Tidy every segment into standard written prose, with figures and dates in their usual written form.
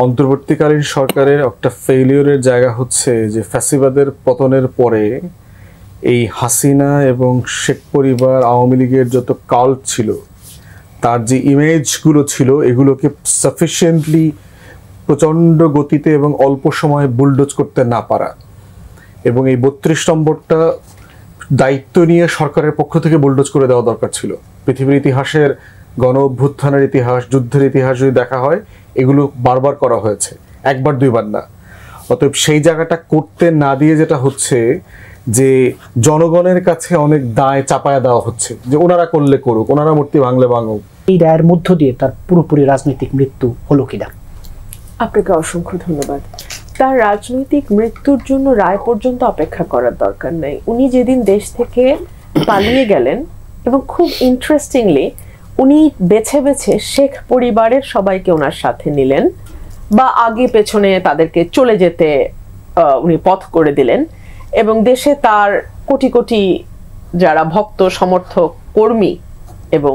অন্তর্বর্তীকালীন সরকারের একটা ফেইলিউরের জায়গা হচ্ছে যে ফ্যাসিবাদের পতনের পরে এই হাসিনা এবং শেখ পরিবার আওয়ামী লীগের যত কাল্ট ছিল তার যে ইমেজগুলো ছিল এগুলোকে সাফিসিয়েন্টলি প্রচণ্ড গতিতে এবং অল্প সময়ে বুলডোজ করতে না পারা, এবং এই ৩২ নম্বরটা দায়িত্ব নিয়ে সরকারের পক্ষ থেকে বুলডোজ করে দেওয়া দরকার ছিল। পৃথিবীর ইতিহাসের গণ অভ্যুত্থানের ইতিহাস, যুদ্ধের ইতিহাস যদি দেখা হয়, এগুলো বারবার করা হয়েছে, একবার দুইবার না। অতএব সেই জায়গাটা করতে না দিয়ে যেটা হচ্ছে যে জনগণের কাছে অনেক দায় চাপায়া দেওয়া হচ্ছে যে ওনারা করলে করুক, ওনারা মূর্তি ভাঙলে ভাঙুক। এই রায়ের মধ্য দিয়ে তার পুরোপুরি রাজনৈতিক মৃত্যু হলো কিনা? আপনাকে অসংখ্য ধন্যবাদ। তার রাজনৈতিক মৃত্যুর জন্য রায় পর্যন্ত অপেক্ষা করার দরকার নেই। উনি যেদিন দেশ থেকে পালিয়ে গেলেন, এবং খুব ইন্টারেস্টিংলি উনি বেছে বেছে শেখ পরিবারের সবাইকে ওনার সাথে নিলেন, বা আগে পেছনে তাদেরকে চলে যেতে উনি পথ করে দিলেন, এবং দেশে তার কোটি কোটি যারা ভক্ত, সমর্থক, কর্মী এবং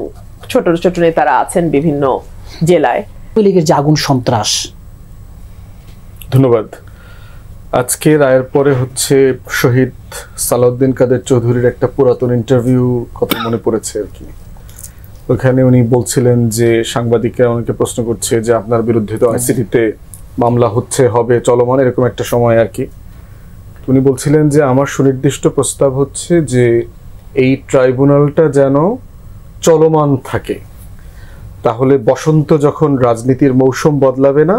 ছোট ছোট নেতারা আছেন বিভিন্ন জেলায়। আওয়ামী লীগের যে আগুন সন্ত্রাস। ধন্যবাদ। আজকে রায়ের পরে হচ্ছে শহীদ সালাউদ্দিন কাদের চৌধুরীর একটা পুরাতন ইন্টারভিউ কথা মনে পড়েছে আর কি। ওখানে উনি বলছিলেন যে সাংবাদিকরা অনেকে প্রশ্ন করছে যে আপনার বিরুদ্ধে তো আইসিটিতে মামলা হচ্ছে, হবে, চলমান, এরকম একটা সময় আর কি। উনি বলছিলেন যে আমার সুনির্দিষ্ট প্রস্তাব হচ্ছে যে এই ট্রাইব্যুনালটা যেন চলমান থাকে, তাহলে বসন্ত যখন রাজনীতির মৌসুম বদলাবে না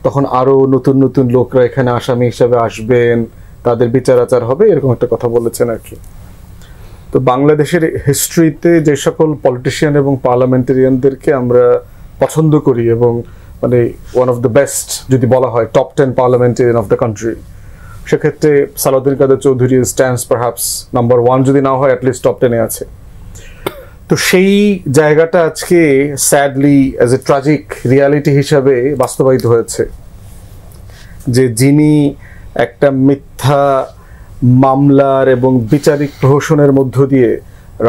তখন আরো নতুন নতুন লোকরা এখানে আসামি হিসাবে আসবেন, তাদের বিচার আচার হবে, এরকম একটা কথা বলেছেন আর কি। তো বাংলাদেশের হিস্ট্রিতে যে সকল পলিটিশিয়ান এবং পার্লামেন্টারিয়ানদেরকে আমরা পছন্দ করি এবং মানে ওয়ান অফ দ্য বেস্ট যদি বলা হয় top 10 parliamentarian of the country, সেক্ষেত্রে সালাউদ্দিন কাদের চৌধুরী স্ট্যান্ডস পারহ্যাপস নাম্বার 1, যদি না হয় অ্যাটলিস্ট টপ 10-এ আছে। তো সেই জায়গাটা আজকে sadly as a tragic reality হিসাবে বাস্তবায়িত হয়েছে যে যিনি একটা মিথ্যা মামলার এবং বিচারিক প্রহসনের মধ্য দিয়ে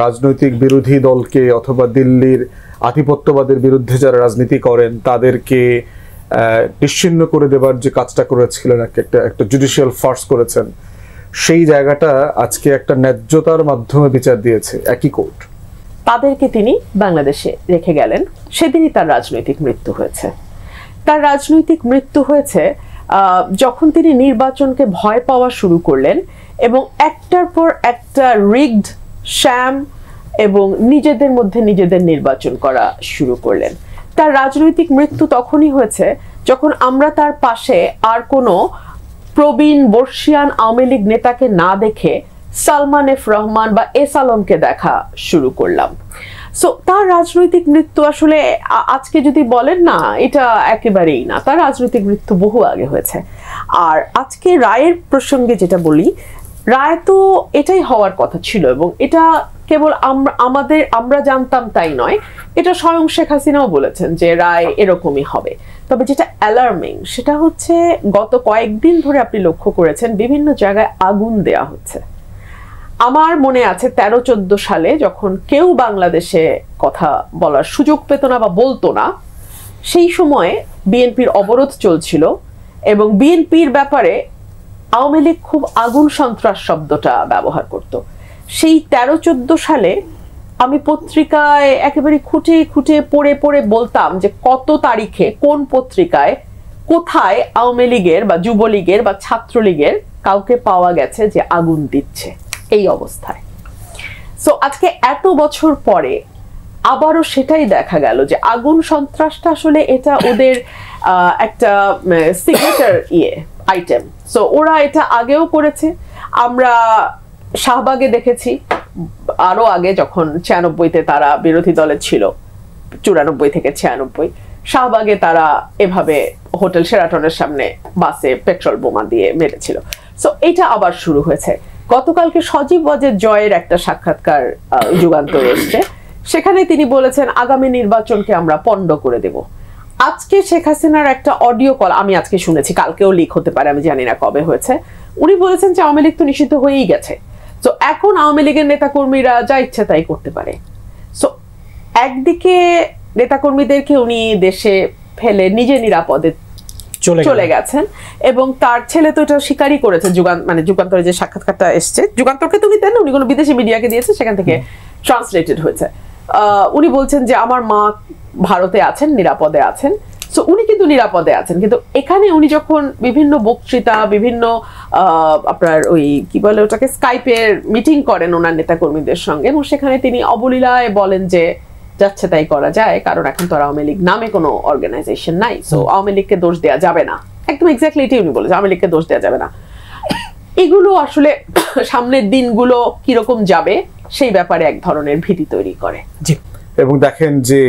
রাজনৈতিক বিরোধী দলকে অথবা দিল্লির আধিপত্যবাদের বিরুদ্ধে যারা রাজনীতি করেন তাদেরকে নিশ্চিহ্ন করে দেবার যে কাজটা করেছিলেন, একটা জুডিশিয়াল ফার্স করেছেন, সেই জায়গাটা আজকে একটা ন্যায্যতার মাধ্যমে বিচার দিয়েছে একই কোর্ট। তাদেরকে তিনি বাংলাদেশে রেখে গেলেন, সেদিনই তার রাজনৈতিক মৃত্যু হয়েছে। তার রাজনৈতিক মৃত্যু হয়েছে যখন তিনি নির্বাচনকে ভয় পাওয়া শুরু করলেন এবং একটার পর একটা রিগড, শ্যাম এবং নিজেদের মধ্যে নিজেদের নির্বাচন করা শুরু করলেন। তার রাজনৈতিক মৃত্যু তখনই হয়েছে যখন আমরা তার পাশে আর কোনো প্রবীণ বর্ষিয়ান আওয়ামী লীগ নেতাকে না দেখে সালমান এফ রহমান বা এস আলমকে দেখা শুরু করলাম। সো তার রাজনৈতিক মৃত্যু আসলে আজকে যদি বলেন না, এটা একেবারেই না, তার রাজনৈতিক মৃত্যু বহু আগে হয়েছে। আর আজকে রায়ের প্রসঙ্গে যেটা বলি, রায় তো এটাই হওয়ার কথা ছিল, এবং এটা কেবল আমরা জানতাম তাই নয়, এটা স্বয়ং শেখ হাসিনাও বলেছেন যে রায় এরকমই হবে। তবে যেটা অ্যালার্মিং সেটা হচ্ছে গত কয়েকদিন ধরে আপনি লক্ষ্য করেছেন বিভিন্ন জায়গায় আগুন দেয়া হচ্ছে। আমার মনে আছে 13-14 সালে যখন কেউ বাংলাদেশে কথা বলার সুযোগ পেত না বা বলতো না, সেই সময়ে বিএনপির অবরোধ চলছিল এবং বিএনপির ব্যাপারে আওয়ামী লীগ খুব আগুন সন্ত্রাস শব্দটা ব্যবহার করত। সেই 13-14 সালে আমি পত্রিকায় একেবারে খুঁটে খুঁটে পড়ে পড়ে বলতাম যে কত তারিখে কোন পত্রিকায় কোথায় আওয়ামী লীগের বা যুবলীগের বা ছাত্রলীগের কাউকে পাওয়া গেছে যে আগুন দিচ্ছে এই অবস্থায়। সো আজকে এত বছর পরে আবারও সেটাই দেখা গেল যে আগুন সন্ত্রাসটা আসলে এটা ওদের একটা সিগনেচার আইটেম। সো ওরা এটা আগেও করেছে, আমরা শাহবাগে দেখেছি, আরো আগে যখন 96-তে তারা বিরোধী দলে ছিল, 94 থেকে 96, শাহবাগে তারা এভাবে হোটেল শেরাটনের সামনে বাসে পেট্রোল বোমা দিয়ে মেরেছিল। সো এটা আবার শুরু হয়েছে। গতকালকে সজীব ওয়াজেদ জয়ের একটা সাক্ষাৎকার যুগান্তরে এসছে, সেখানে তিনি বলেছেন আগামী নির্বাচনকে আমরা পণ্ড করে দেব। আজকে শেখ হাসিনার একটা অডিও কল আমি আজকে শুনেছি, কালকেও লিক হতে পারে, আমি জানি না কবে হয়েছে। উনি বলেছেন যে আওয়ামী লীগ তো নিষিদ্ধ হয়েই গেছে, তো এখন আওয়ামী লীগের নেতাকর্মীরা যা ইচ্ছে তাই করতে পারে। সো একদিকে নেতাকর্মীদেরকে উনি দেশে ফেলে নিজে নিরাপদে চলে গেছেন, এবং তার ছেলে তো এটা স্বীকারই করেছে। যুগান্তরে যে সাক্ষাৎকারটা এসছে, যুগান্তরকে তো উনি দেন, উনি কোনো বিদেশি মিডিয়াকে দিয়েছে, সেখান থেকে ট্রান্সলেটেড হয়েছে। উনি বলছেন যে আমার মা ভারতে আছেন, নিরাপদে আছেন। সো উনি কিন্তু নিরাপদে আছেন, কিন্তু এখানে উনি যখন বিভিন্ন বক্তৃতা, বিভিন্ন আপনার ওই কি বলে ওটাকে, স্কাইপের মিটিং করেন ওনার নেতাকর্মীদের সঙ্গে, এবং সেখানে তিনি অবলীলায় বলেন যে যাচ্ছে তাই করা যায়, কারণ এখন তো আওয়ামী লীগ নামে কোনো অর্গানাইজেশন নাই, সো আওয়ামী লীগকে দোষ দেওয়া যাবে না। একদম এক্স্যাক্টলি এটাই উনি বলেছেন, আওয়ামী লীগকে দোষ দেওয়া যাবে না। এগুলো আসলে সামনের দিনগুলো কিরকম যাবে সেই ব্যাপারে এক ধরনের ভীতি তৈরি করে। এবং দেখেন যে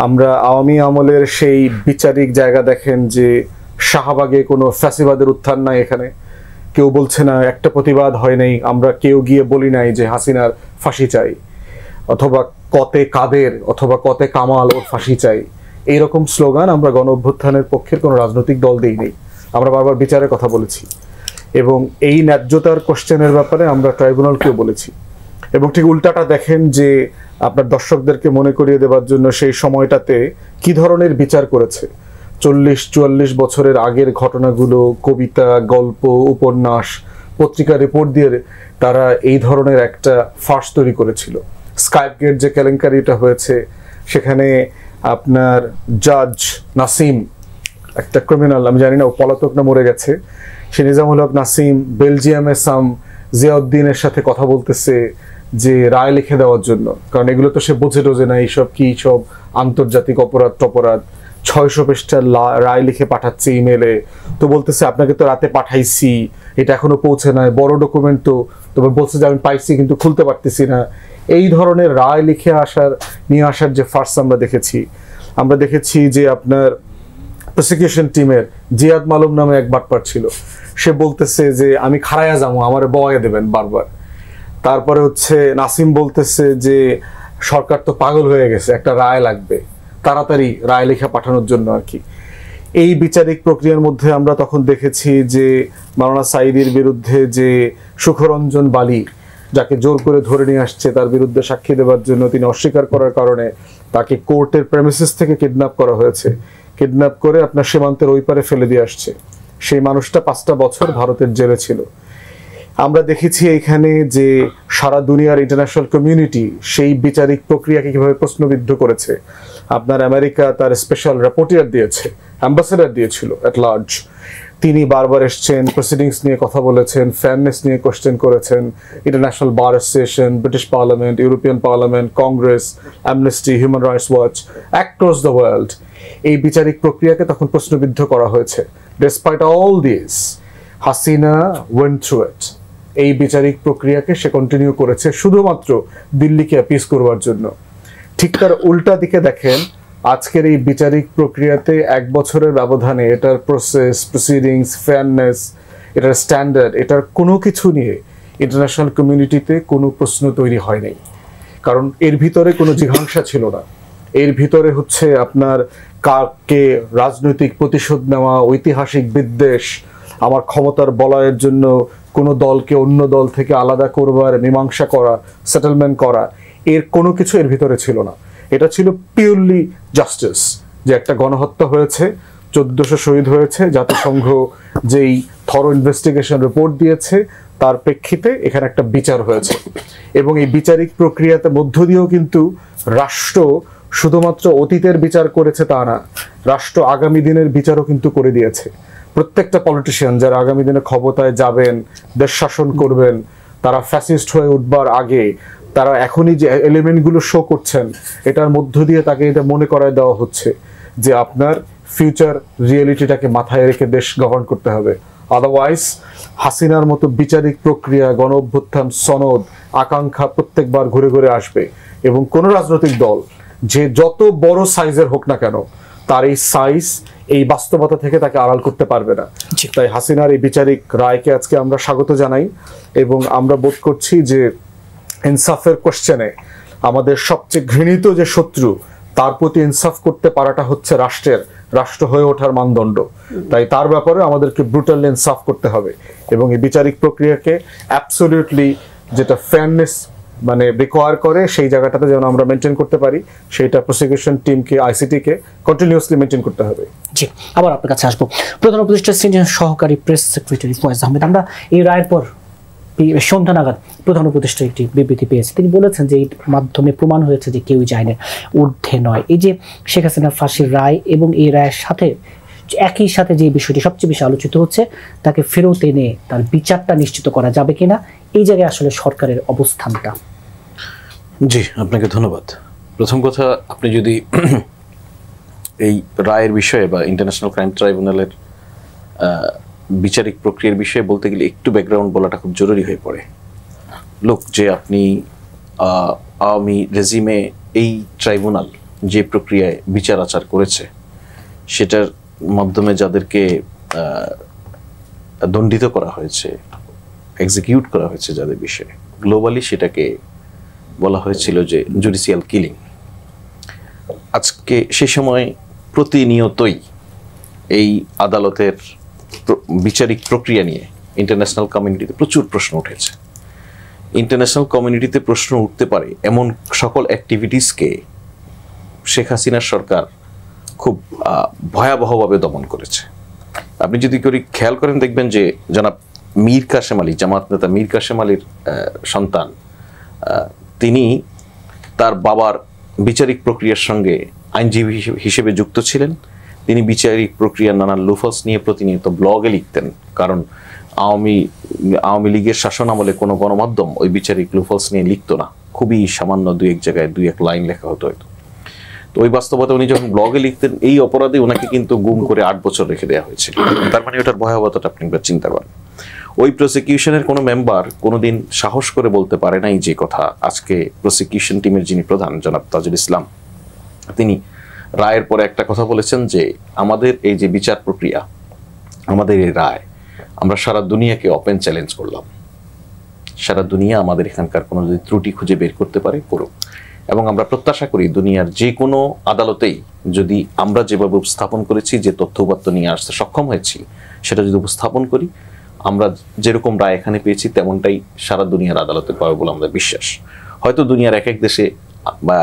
আমরা আওয়ামী আমলের সেই বিচারিক জায়গা, দেখেন যে শাহবাগে কোনো ফ্যাসিবাদের উত্থান নাই, এখানে কেউ বলছে না একটা প্রতিবাদ হয় নাই, আমরা কেউ গিয়ে বলি নাই যে হাসিনার ফাঁসি চাই, অথবা কতে কাদের অথবা কতে কামাল ওর ফাঁসি চাই, এইরকম স্লোগান আমরা গণ অভ্যুত্থানের পক্ষের কোনো রাজনৈতিক দল দেই নেই। আমরা বারবার বিচারের কথা বলেছি, এবং এই ন্যায্যতার কোশ্চেনের ব্যাপারে আমরা ট্রাইব্যুনালকেও বলেছি। এবং ঠিক উল্টাটা দেখেন যে আপনার দর্শকদেরকে মনে করিয়ে দেওয়ার জন্য সেই সময়টাতে কি ধরনের বিচার করেছে, 40-44 বছরের আগের ঘটনাগুলো, কবিতা, গল্প, উপন্যাস, পত্রিকা রিপোর্ট দিয়ে তারা এই ধরনের একটা ফার্স তৈরি করেছিল। স্কাইপ গেট যে কেলেঙ্কারিটা হয়েছে, সেখানে আপনার জাজ নাসিম, একটা ক্রিমিনাল, আমি জানি না ও পলাতক না মরে গেছে, সে নিজামুল হক নাসিম বেলজিয়ামে সাম জিয়াউদ্দিনের সাথে কথা বলতেছে যে রায় লিখে দেওয়ার জন্য, কারণ এগুলো তো সে বোঝে টোঝে না, এইসব কি সব আন্তর্জাতিক অপরাধ টপরাধ, 600 পৃষ্ঠার রায় লিখে পাঠাচ্ছে ইমেলে, তো বলতেছে আপনাকে তো রাতে পাঠাইছি, এটা এখনো পৌঁছে নাই, বড় ডকুমেন্ট তো, তবে বলছে যে আমি পাইছি কিন্তু খুলতে পারতেছি না। এই ধরনের রায় লিখে নিয়ে আসার যে ফার্স আমরা দেখেছি যে আপনার প্রসিকিউশন টিমের জিয়াদ মালুম নামে এক বাটপার ছিল, সে বলতেছে যে আমি খাড়াইয়া যাবো, আমার বয়া দেবেন বারবার। তারপরে হচ্ছে নাসিম বলতেছে যে সরকার তো পাগল হয়ে গেছে, একটা রায় লাগবে, তাড়াতাড়ি রায় লেখা পাঠানোর জন্য আর কি। এই বিচারিক প্রক্রিয়ার মধ্যে আমরা তখন দেখেছি যে মাওলানা সাঈদীর বিরুদ্ধে যে সুখরঞ্জন বালি, যাকে জোর করে ধরে নিয়ে আসছে তার বিরুদ্ধে সাক্ষী দেওয়ার জন্য, তিনি অস্বীকার করার কারণে তাকে কোর্টের প্রেমিসিস থেকে কিডন্যাপ করা হয়েছে, কিডন্যাপ করে আপনার সীমান্তের ওই পারে ফেলে দিয়ে আসছে। সেই মানুষটা 5টা বছর ভারতের জেলে ছিল। আমরা দেখেছি এখানে যে সারা দুনিয়ার ইন্টারন্যাশনাল কমিউনিটি সেই বিচারিক প্রক্রিয়াকে কিভাবে প্রশ্নবিদ্ধ করেছে। আপনার আমেরিকা তার স্পেশাল রিপোর্টার দিয়েছে, অ্যাম্বাসেডর দিয়েছিল এট লার্জ, তিনি বারবার এসছেন, প্রসিডিংস নিয়ে কথা বলেছেন, ফেয়ারনেস নিয়ে কোশ্চেন করেছেন, international bar association, British parliament, European parliament, Congress, amnesty, human rights watch, across the world এই বিচারিক প্রক্রিয়াকে তখন প্রশ্নবিদ্ধ করা হয়েছে। Despite all this, Hasina went through it. এই বিচারিক প্রক্রিয়াকে সে কন্টিনিউ করেছে শুধুমাত্র দিল্লিকে অ্যাপিস করবার জন্য। ঠিক তার উল্টা দিকে দেখেন, আজকের এই বিচারিক প্রক্রিয়াতে 1 বছরের ব্যবধানে এটার প্রসেস, প্রসিডিংস, ফেয়ারনেস, এটার স্ট্যান্ডার্ড, এটার কোনো কিছু নিয়ে ইন্টারন্যাশনাল কমিউনিটিতে কোনো প্রশ্ন তৈরি হয় নাই। কারণ এর ভিতরে কোনো জিঘাংসা ছিল না। এর ভিতরে হচ্ছে আপনার কাকে রাজনৈতিক প্রতিশোধ নেওয়া, ঐতিহাসিক বিদ্বেষ, আমার ক্ষমতার বলয়ের জন্য কোনো দলকে অন্য দল থেকে আলাদা করবার মীমাংসা করা, সেটেলমেন্ট করা, এর কোনো কিছু এর ভিতরে ছিল না। এটা ছিল পিওরলি জাস্টিস, যে একটা গণহত্যা হয়েছে, 1400 শহীদ হয়েছে, জাতিসংঘ যেই থরো ইনভেস্টিগেশন রিপোর্ট দিয়েছে তার প্রেক্ষিতে এখানে একটা বিচার হয়েছে। এবং এই বিচারিক প্রক্রিয়াতে মধ্য দিয়েও কিন্তু রাষ্ট্র শুধুমাত্র অতীতের বিচার করেছে তা না, রাষ্ট্র আগামী দিনের বিচারও কিন্তু করে দিয়েছে। প্রত্যেকটা পলিটিশিয়ান যারা আগামী দিনে ক্ষমতায় যাবেন, দেশ শাসন করবেন, তারা ফ্যাসিস্ট হয়ে উঠবার আগে তারা এখনই যে এলিমেন্টগুলো শো করছেন, এটার মধ্য দিয়ে তাকে এটা মনে করায় দেওয়া হচ্ছে যে আপনার ফিউচার রিয়েলিটিটাকে মাথায় রেখে দেশ গভর্ন করতে হবে। আদারওয়াইজ হাসিনার মতো বিচারিক প্রক্রিয়া, গণ অভ্যুত্থান, সনদ, আকাঙ্ক্ষা প্রত্যেকবার ঘুরে ঘুরে আসবে, এবং কোনো রাজনৈতিক দল যে যত বড় সাইজের হোক না কেন, তার এই সাইজ এই বাস্তবতা থেকে তাকে আড়াল করতে পারবে না। তাই হাসিনার এই বিচারিক রায়কে আজকে আমরা স্বাগত জানাই, এবং আমরা বোধ করছি যে ইনসাফের কোশ্চেনে আমাদের সবচেয়ে ঘৃণিত যে শত্রু, তার প্রতি ইনসাফ করতে পারাটা হচ্ছে রাষ্ট্র হয়ে ওঠার মানদণ্ড। তাই তার ব্যাপারে আমাদেরকে ব্রুটালি ইনসাফ করতে হবে, এবং এই বিচারিক প্রক্রিয়াকে অ্যাবসলিউটলি যেটা ফেয়ারনেস মানে রিকোয়ার করে সেই জায়গাটাতে যেন আমরা মেনটেন করতে পারি, সেইটা প্রসিকিউশন টিমকে, আইসিটিকে কন্টিনিউয়াসলি মেনটেন করতে হবে। জি, আবার আপনার কাছে আসবো। প্রধান উপদেষ্টা সিনিয়র সহকারী প্রেস সেক্রেটারি ফয়েজ আহমেদ, আমরা এই রায়ের পর সন্ধ্যা নাগাদ প্রধান উপদেষ্টা একটি বিবৃতি পেয়েছে। তিনি বলেছেন যে এর মাধ্যমে প্রমাণ হয়েছে যে কেউই আইনের ঊর্ধ্বে নয়। এই যে শেখ হাসিনার ফাঁসির রায় এবং এই রায়ের সাথে একই সাথে যে বিষয়টি সবচেয়ে বেশি আলোচিত হচ্ছে, তাকে ফেরত এনে তার বিচারটা নিশ্চিত করা যাবে কিনা, এই জায়গায় আসলে সরকারের অবস্থানটা। জি, আপনাকে ধন্যবাদ। প্রথম কথা, আপনি যদি এই রায়ের বিষয়ে বা ইন্টারন্যাশনাল ক্রাইম ট্রাইব্যুনালের বিচারিক প্রক্রিয়ার বিষয়ে বলতে গেলে একটু ব্যাকগ্রাউন্ড বলাটা খুব জরুরি হয়ে পড়ে। লোক যে আপনি আওয়ামী রেজিমে এই ট্রাইব্যুনাল যে প্রক্রিয়ায় বিচার আচার করেছে, সেটার মাধ্যমে যাদেরকে দণ্ডিত করা হয়েছে, এক্সিকিউট করা হয়েছে যাদের বিষয়ে, গ্লোবালি সেটাকে বলা হয়েছিল যে জুডিশিয়াল কিলিং। আজকে সে সময় প্রতিনিয়তই এই আদালতের বিচারিক প্রক্রিয়া নিয়ে ইন্টারন্যাশনাল কমিউনিটিতে প্রচুর প্রশ্ন উঠেছে। ইন্টারন্যাশনাল কমিউনিটিতে প্রশ্ন উঠতে পারে এমন সকল অ্যাক্টিভিটিসকে শেখ হাসিনার সরকার খুব ভয়াবহভাবে দমন করেছে। আপনি যদি খেয়াল করেন দেখবেন যে জনাব মীর কাসেম আলী, জামাত নেতা মীর কাসেম আলীর সন্তান, তিনি তার বাবার বিচারিক প্রক্রিয়ার সঙ্গে আইনজীবী হিসেবে যুক্ত ছিলেন। তিনি বিচারিক প্রক্রিয়ার নানান লুফলস নিয়ে প্রতিনিয়ত ব্লগে লিখতেন, কারণ আওয়ামী লীগের শাসন আমলে কোনো গণমাধ্যম ওই বিচারিক লুফলস নিয়ে লিখতো না, খুবই সামান্য দুই এক জায়গায় দুই এক লাইন লেখা হতো হয়তো। তো ওই বাস্তবতা উনি যখন ব্লগে লিখতেন, এই অপরাধে ওনাকে কিন্তু গুম করে 8 বছর রেখে দেওয়া হয়েছিল। তার মানে ওটার ভয়াবহতাটা আপনি একবার চিন্তা করেন। ওই প্রসিকিউশনের কোনো মেম্বার কোনোদিন সাহস করে বলতে পারে নাই যে কথা আজকে প্রসিকিউশন টিমের যিনি প্রধান জনাব তাজুল ইসলাম, তিনি রায়ের পরে একটা কথা বলেছেন যে আমাদের এই যে বিচার প্রক্রিয়া, আমাদের এই রায়, আমরা সারা দুনিয়াকে ওপেন চ্যালেঞ্জ করলাম। সারা দুনিয়া আমাদের এখানকার কোনো যদি ত্রুটি খুঁজে বের করতে পারে করুক, এবং আমরা প্রত্যাশা করি দুনিয়ার যে কোনো আদালতেই যদি আমরা যেভাবে উপস্থাপন করেছি, যে তথ্য উপাত্ত নিয়ে আসতে সক্ষম হয়েছি, সেটা যদি উপস্থাপন করি, আমরা যেরকম রায় এখানে পেয়েছি তেমনটাই সারা দুনিয়ার আদালতে পাবে বলে আমাদের বিশ্বাস। হয়তো দুনিয়ার এক এক দেশে বা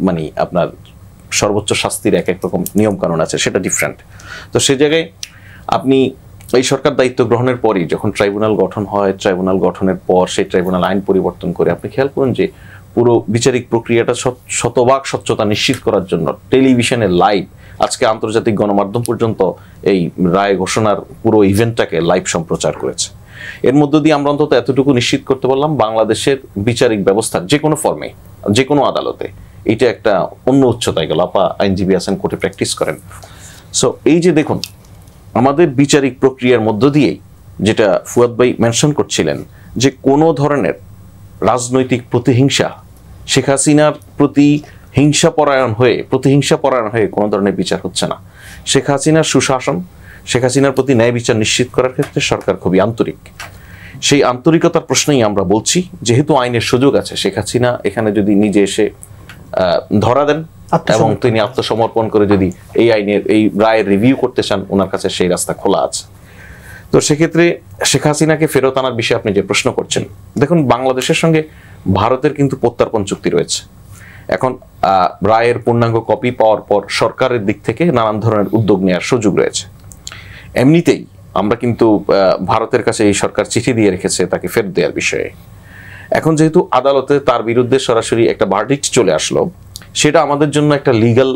মানে আপনার সর্বোচ্চ শাস্তির এক এক রকম নিয়ম কানুন আছে, সেটা ডিফারেন্ট। তো সে জায়গায় আপনি এই সরকার দায়িত্ব গ্রহণের পরই যখন ট্রাইব্যুনাল গঠন হয়, ট্রাইব্যুনাল গঠনের পর সেই ট্রাইব্যুনাল আইন পরিবর্তন করে, আপনি খেয়াল করুন যে পুরো বিচারিক প্রক্রিয়াটা শতভাগ স্বচ্ছতা নিশ্চিত করার জন্য টেলিভিশনে লাইভ, আজকে আন্তর্জাতিক গণমাধ্যম পর্যন্ত এই রায় ঘোষণার পুরো ইভেন্টটাকে লাইভ সম্প্রচার করেছে। এর মধ্য দিয়ে আমরা অন্তত এতটুকু নিশ্চিত করতে পারলাম, বাংলাদেশের বিচারিক ব্যবস্থার যে কোনো ফর্মে, যে কোনো আদালতে এটা একটা অন্য উচ্চতায় গেল। আপা আইনজীবী আছেন, কোর্টে প্র্যাকটিস করেন। সো এই যে দেখুন, আমাদের বিচারিক প্রক্রিয়ার মধ্য দিয়েই, যেটা ফুয়াদ ভাই মেনশন করছিলেন, যে কোনো ধরনের রাজনৈতিক প্রতিহিংসা, শেখ হাসিনার প্রতি প্রতিহিংসা পরায়ণ হয়ে কোনো ধরনের বিচার হচ্ছে না। শেখ হাসিনার সুশাসন, শেখ হাসিনার প্রতি ন্যায় বিচার নিশ্চিত করার ক্ষেত্রে সরকার খুবই আন্তরিক। সেই আন্তরিকতার প্রশ্নেই আমরা বলছি, যেহেতু আইনের সুযোগ আছে, শেখ হাসিনা এখানে যদি নিজে এসে ধরা দেন এবং তিনি আত্মসমর্পণ করে যদি এই আইনের এই রায়ের রিভিউ করতে চান, ওনার কাছে সেই রাস্তা খোলা আছে। তো সেক্ষেত্রে শেখ হাসিনাকে ফেরত আনার বিষয়ে আপনি যে প্রশ্ন করছেন, দেখুন বাংলাদেশের সঙ্গে ভারতের কিন্তু প্রত্যর্পণ চুক্তি রয়েছে। এখন রায়ের পূর্ণাঙ্গ কপি পাওয়ার পর সরকারের দিক থেকে নানান ধরনের উদ্যোগ নেওয়ার সুযোগ রয়েছে। এমনিতেই আমরা কিন্তু ভারতের কাছে এই সরকার চিঠি দিয়ে রেখেছে তাকে ফেরত দেওয়ার বিষয়ে। এখন যেহেতু আদালতে তার বিরুদ্ধে সরাসরি একটা ভার্ডিক্ট চলে আসলো, সেটা আমাদের জন্য একটা লিগ্যাল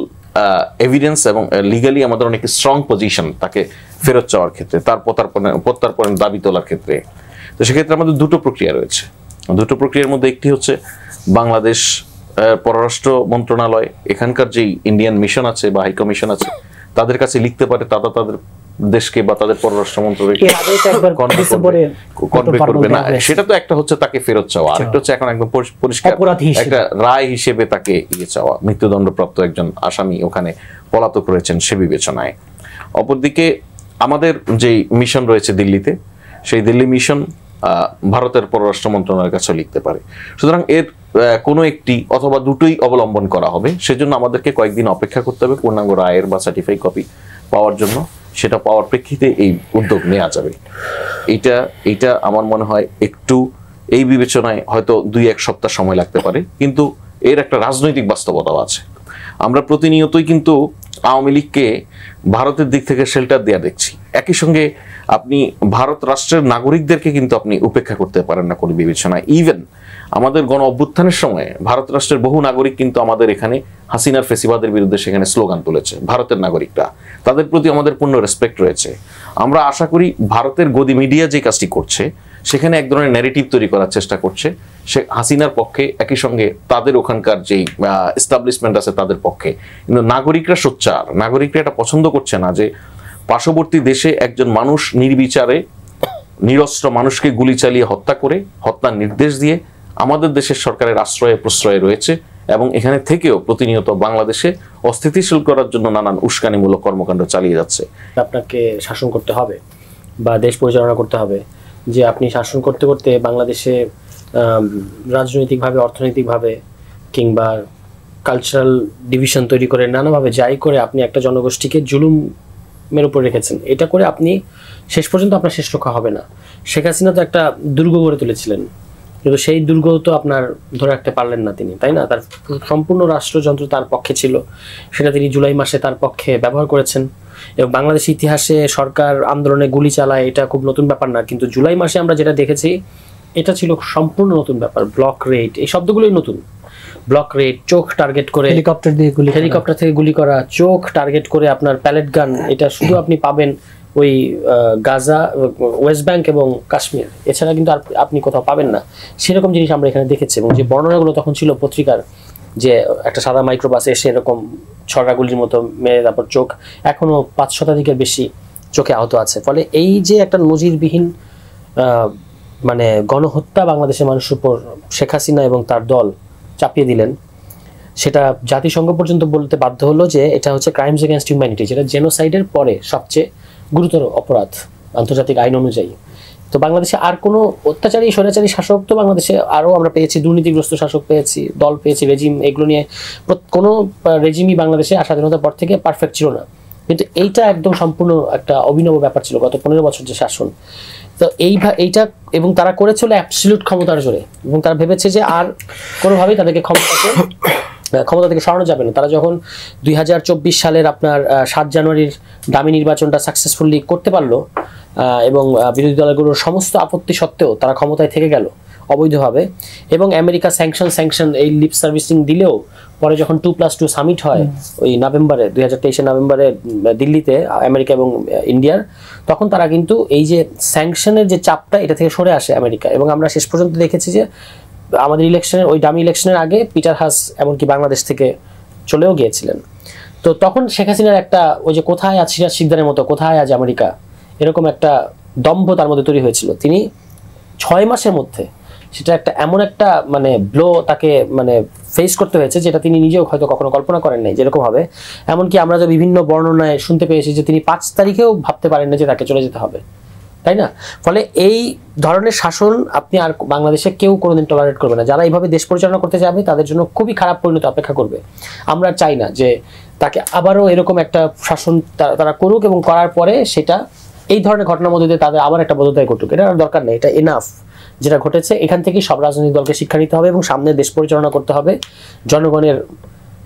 এভিডেন্স এবং লিগালি আমাদের অনেক স্ট্রং পজিশন তাকে ফেরত চাওয়ার ক্ষেত্রে, তার প্রত্যর্পণের দাবি তোলার ক্ষেত্রে। তো সেক্ষেত্রে আমাদের দুটো প্রক্রিয়া রয়েছে। দুটো প্রক্রিয়ার মধ্যে একটি হচ্ছে বাংলাদেশ পররাষ্ট্র মন্ত্রণালয়, এখানকার যেই ইন্ডিয়ান মিশন আছে বা হাই কমিশন আছে, তাদের কাছে লিখতে পারে, তাদের দেশকে বা তাদের পররাষ্ট্র মন্ত্রণালয়কে কনভে করবে না। সেটা তো একটা হচ্ছে তাকে ফেরত চাওয়া, আরেকটা হচ্ছে এখন একদম পরিষ্কার একটা রায় হিসেবে তাকে চাওয়া, মৃত্যুদণ্ডপ্রাপ্ত একজন আসামি ওখানে পলাতক রয়েছেন সে বিবেচনায়। অপরদিকে আমাদের যে মিশন রয়েছে দিল্লিতে, সেই দিল্লি মিশন ভারতের পররাষ্ট্র মন্ত্রণালয়ের কাছে লিখতে পারে। সুতরাং এর কোনো একটি অথবা দুটোই অবলম্বন করা হবে। সেজন্য আমাদেরকে কয়েকদিন অপেক্ষা করতে হবে পূর্ণাঙ্গ রায়ের বা সার্টিফাইড কপি পাওয়ার জন্য। সেটা পাওয়ার প্রেক্ষিতে এই উদ্যোগ নেওয়া যাবে। এইটা আমার মনে হয় এই বিবেচনায় হয়তো 2-1 সপ্তাহ সময় লাগতে পারে, কিন্তু এর একটা রাজনৈতিক বাস্তবতাও আছে। আমরা প্রতিনিয়তই কিন্তু আওয়ামী লীগকে ভারতের দিক থেকে শেল্টার দেয়া দেখছি। একই সঙ্গে আপনি ভারত রাষ্ট্রের নাগরিকদেরকে কিন্তু আপনি উপেক্ষা করতে পারেন না কোনো বিবেচনায়। ইভেন আমাদের গণ অভ্যুত্থানের সময় ভারত রাষ্ট্রের বহু নাগরিক কিন্তু আমাদের এখানে হাসিনার ফেসিবাদের বিরুদ্ধে সেখানে স্লোগান তুলেছে, ভারতের নাগরিকরা। তাদের প্রতি আমাদের পূর্ণ রেসপেক্ট রয়েছে। আমরা আশা করি ভারতের গদি মিডিয়া যে কাজটি করছে সেখানে এক ধরনের ন্যারেটিভ তৈরি করার চেষ্টা করছে, সে হাসিনার পক্ষে, একই সঙ্গে তাদের ওখানকার যেই এস্টাবলিশমেন্ট আছে তাদের পক্ষে। কিন্তু নাগরিকরা সোচ্চার, নাগরিকরা এটা পছন্দ করছে না যে পার্শ্ববর্তী দেশে একজন মানুষ নির্বিচারে নিরস্ত্র মানুষকে গুলি চালিয়ে হত্যা করে, হত্যার নির্দেশ দিয়ে আমাদের দেশের সরকারের আশ্রয়ে প্রশ্রয়ে রয়েছে এবং এখানে থেকেও প্রতিনিয়ত বাংলাদেশে অস্থিতিশীল করার জন্য নানান উস্কানিমূলক কর্মকাণ্ড চালিয়ে যাচ্ছে। আপনাকে শাসন করতে হবে বা দেশ পরিচালনা করতে হবে, যে আপনি শাসন করতে করতে বাংলাদেশে রাজনৈতিকভাবে, অর্থনৈতিকভাবে কিংবা কালচারাল ডিভিশন তৈরি করে নানাভাবে যাই করে আপনি একটা জনগোষ্ঠীকে জুলুমের উপর রেখেছেন। এটা করে আপনি শেষ পর্যন্ত আপনার শেষ রক্ষা হবে না। শেখ হাসিনা তো একটা দুর্গ গড়ে তুলেছিলেন, কিন্তু সেই দুর্গ তো আপনার ধরে রাখতে পারলেন না তিনি, তাই না? তার সম্পূর্ণ রাষ্ট্রযন্ত্র তার পক্ষে ছিল, সেটা তিনি জুলাই মাসে তার পক্ষে ব্যবহার করেছেন। এবং বাংলাদেশ ইতিহাসে সরকার আন্দোলনে গুলি চালায়, এটা খুব নতুন ব্যাপার না, কিন্তু জুলাই মাসে আমরা যেটা দেখেছি এটা ছিল সম্পূর্ণ নতুন ব্যাপার। ব্লক রেড, এই শব্দগুলোই নতুন। ব্লক রেড, চোখ টার্গেট করে হেলিকপ্টার থেকে গুলি করা, চোখ টার্গেট করে আপনার প্যালেট গান, এটা শুধু আপনি পাবেন ওই গাজা, ওয়েস্ট ব্যাংক এবং কাশ্মীর, এছাড়া কিন্তু আর আপনি কোথাও পাবেন না। সেরকম জিনিস আমরা এখানে দেখেছি। এবং যে বর্ণনাগুলো তখন ছিল পত্রিকার, যে একটা সাদা মাইক্রোবাসে এসে এরকম ছড়াগুলির মতো মেরে তারপর চোখ, এখনো 5 শতাধিকের বেশি চোখে আহত আছে। ফলে এই যে একটা নজিরবিহীন মানে গণহত্যা বাংলাদেশের মানুষের উপর শেখ হাসিনা এবং তার দল চাপিয়ে দিলেন, সেটা জাতিসংঘ পর্যন্ত বলতে বাধ্য হলো যে এটা হচ্ছে ক্রাইমস এগেনস্ট হিউম্যানিটি, যেটা জেনোসাইডের পরে সবচেয়ে গুরুতর অপরাধ আন্তর্জাতিক আইন অনুযায়ী। তো বাংলাদেশে আর কোনো অত্যাচারী স্বৈরাচারী শাসক তো বাংলাদেশে আরও আমরা পেয়েছি, দুর্নীতিগ্রস্ত শাসক পেয়েছি, দল পেয়েছি, রেজিম, এগুলো নিয়ে কোনো রেজিমই বাংলাদেশে স্বাধীনতার পর থেকে পারফেক্ট ছিল না। কিন্তু এইটা একদম সম্পূর্ণ একটা অভিনব ব্যাপার ছিল, গত 15 বছর যে শাসন। তো এইটা, এবং তারা করেছিল অ্যাবসলিউট ক্ষমতার জোরে, এবং তারা ভেবেছে যে আর কোনোভাবেই তাদেরকে ক্ষমতা থেকে সরানো যাবে না। তারা যখন 2024 সালের আপনার 7 জানুয়ারির দামি নির্বাচনটা সাকসেসফুলি করতে পারলো এবং বিরোধী দলগুলোর সমস্ত আপত্তি সত্ত্বেও তারা ক্ষমতায় থেকে গেল অবৈধভাবে, এবং আমেরিকা স্যাংশন এই লিপ সার্ভিসিং দিলেও পরে যখন 2+2 সামিট হয় ওই নভেম্বরে, 2023 নভেম্বরে দিল্লিতে, আমেরিকা এবং ইন্ডিয়ার, তখন তারা কিন্তু এই যে স্যাংশনের যে চাপটা, এটা থেকে সরে আসে আমেরিকা। এবং আমরা শেষ পর্যন্ত দেখেছি যে আমাদের ইলেকশনের, ওই দামি ইলেকশনের আগে পিটার হাস এমনকি বাংলাদেশ থেকে চলেও গিয়েছিলেন। তো তখন শেখ হাসিনার একটা ওই যে কোথায় আজ সিরাজ শিকদারের মতো, কোথায় আজ আমেরিকা, এরকম একটা দম্ভ তার মধ্যে তৈরি হয়েছিল। তিনি 6 মাসের মধ্যে সেটা একটা এমন একটা মানে ব্লো তাকে মানে ফেস করতে হয়েছে, যেটা তিনি নিজেও হয়তো কখনো কল্পনা করেন নাই যেরকম হবে। এমনকি আমরা যে বিভিন্ন বর্ণনায় শুনতে পেয়েছি যে তিনি 5 তারিখেও ভাবতে পারেন না যে তাকে চলে যেতে হবে, তাই না? ফলে এই ধরনের শাসন আপনি আর বাংলাদেশে কেউ কোনোদিন টলারেট করবে না। যারা এইভাবে দেশ পরিচালনা করতে যাবে তাদের জন্য খুবই খারাপ পরিণতি অপেক্ষা করবে। আমরা চাই না যে তাকে আবারও এরকম একটা শাসন তারা করুক, এবং করার পরে সেটা এই ধরনের ঘটনার মধ্যে দিয়ে তাদের আবার একটা বোধোদয় ঘটুক। এটা আর দরকার নেই, এটা এনাফ যেটা ঘটেছে। এখান থেকেই সব রাজনৈতিক দলকে শিক্ষা নিতে হবে এবং সামনে দেশ পরিচালনা করতে হবে জনগণের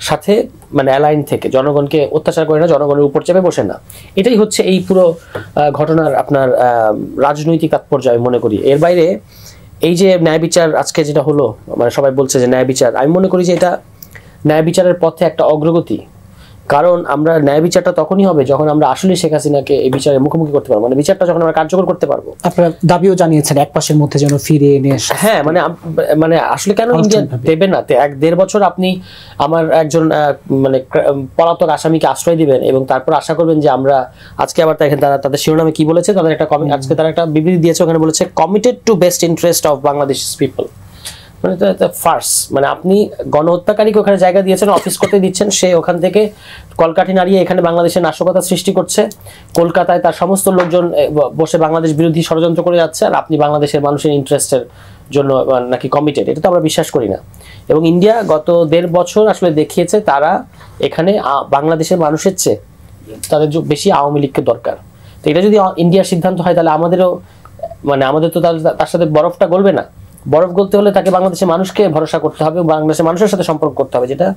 সাথে, মানে অ্যালাইন থেকে, জনগণকে অত্যাচার করে না, জনগণের উপর চেপে বসে না। এটাই হচ্ছে এই পুরো ঘটনার আপনার রাজনৈতিক তাৎপর্য আমি মনে করি। এর বাইরে এই যে ন্যায় বিচার আজকে যেটা হলো, মানে সবাই বলছে যে ন্যায় বিচার, আমি মনে করি যে এটা ন্যায় বিচারের পথে একটা অগ্রগতি। কারণ আমরা ন্যায় বিচারটা তখনই হবে যখন আমরা আসলে শেখ হাসিনাকে এই বিচারের মুখোমুখি করতে পারবো, মানে বিচারটা যখন আমরা কার্যকর করতে পারবো। আপনারা দাবিও জানিয়েছেন 1 মাসের মধ্যে যেন ফিরে এনে। হ্যাঁ, মানে আসলে কেন ইন্ডিয়া দেবে না? 1-1.5 বছর আপনি আমার একজন মানে পলাতক আসামিকে আশ্রয় দিবেন এবং তারপর আশা করবেন যে আমরা আজকে আবার তাদের শিরোনামে কি বলেছে, তাদের একটা আজকে তারা একটা বিবৃতি দিয়েছে, ওখানে বলেছে committed to best interest of Bangladesh people. মানে ফার্স, মানে আপনি গণহত্যাকারীকে ওখানে জায়গা দিয়েছেন, অফিস করতে দিচ্ছেন, সে ওখান থেকে কলকাঠি নাড়িয়ে এখানে বাংলাদেশের নাশকতা সৃষ্টি করছে, কলকাতায় তার সমস্ত লোকজন বসে বাংলাদেশ বিরোধী ষড়যন্ত্র করে যাচ্ছে, আর আপনি বাংলাদেশের মানুষের ইন্টারেস্টের জন্য নাকি কমিটেড। এটা তো আমরা বিশ্বাস করি না। এবং ইন্ডিয়া গত 1.5 বছর আসলে দেখিয়েছে তারা এখানে বাংলাদেশের মানুষের চেয়ে তাদের বেশি আওয়ামী লীগকে দরকার। তো এটা যদি ইন্ডিয়ার সিদ্ধান্ত হয় তাহলে আমাদের তো তার সাথে বরফটা গলবে না। বরফ গলতে হলে তাকে বাংলাদেশের মানুষকে ভরসা করতে হবে, বাংলাদেশের মানুষের সাথে সম্পর্ক করতে হবে, যেটা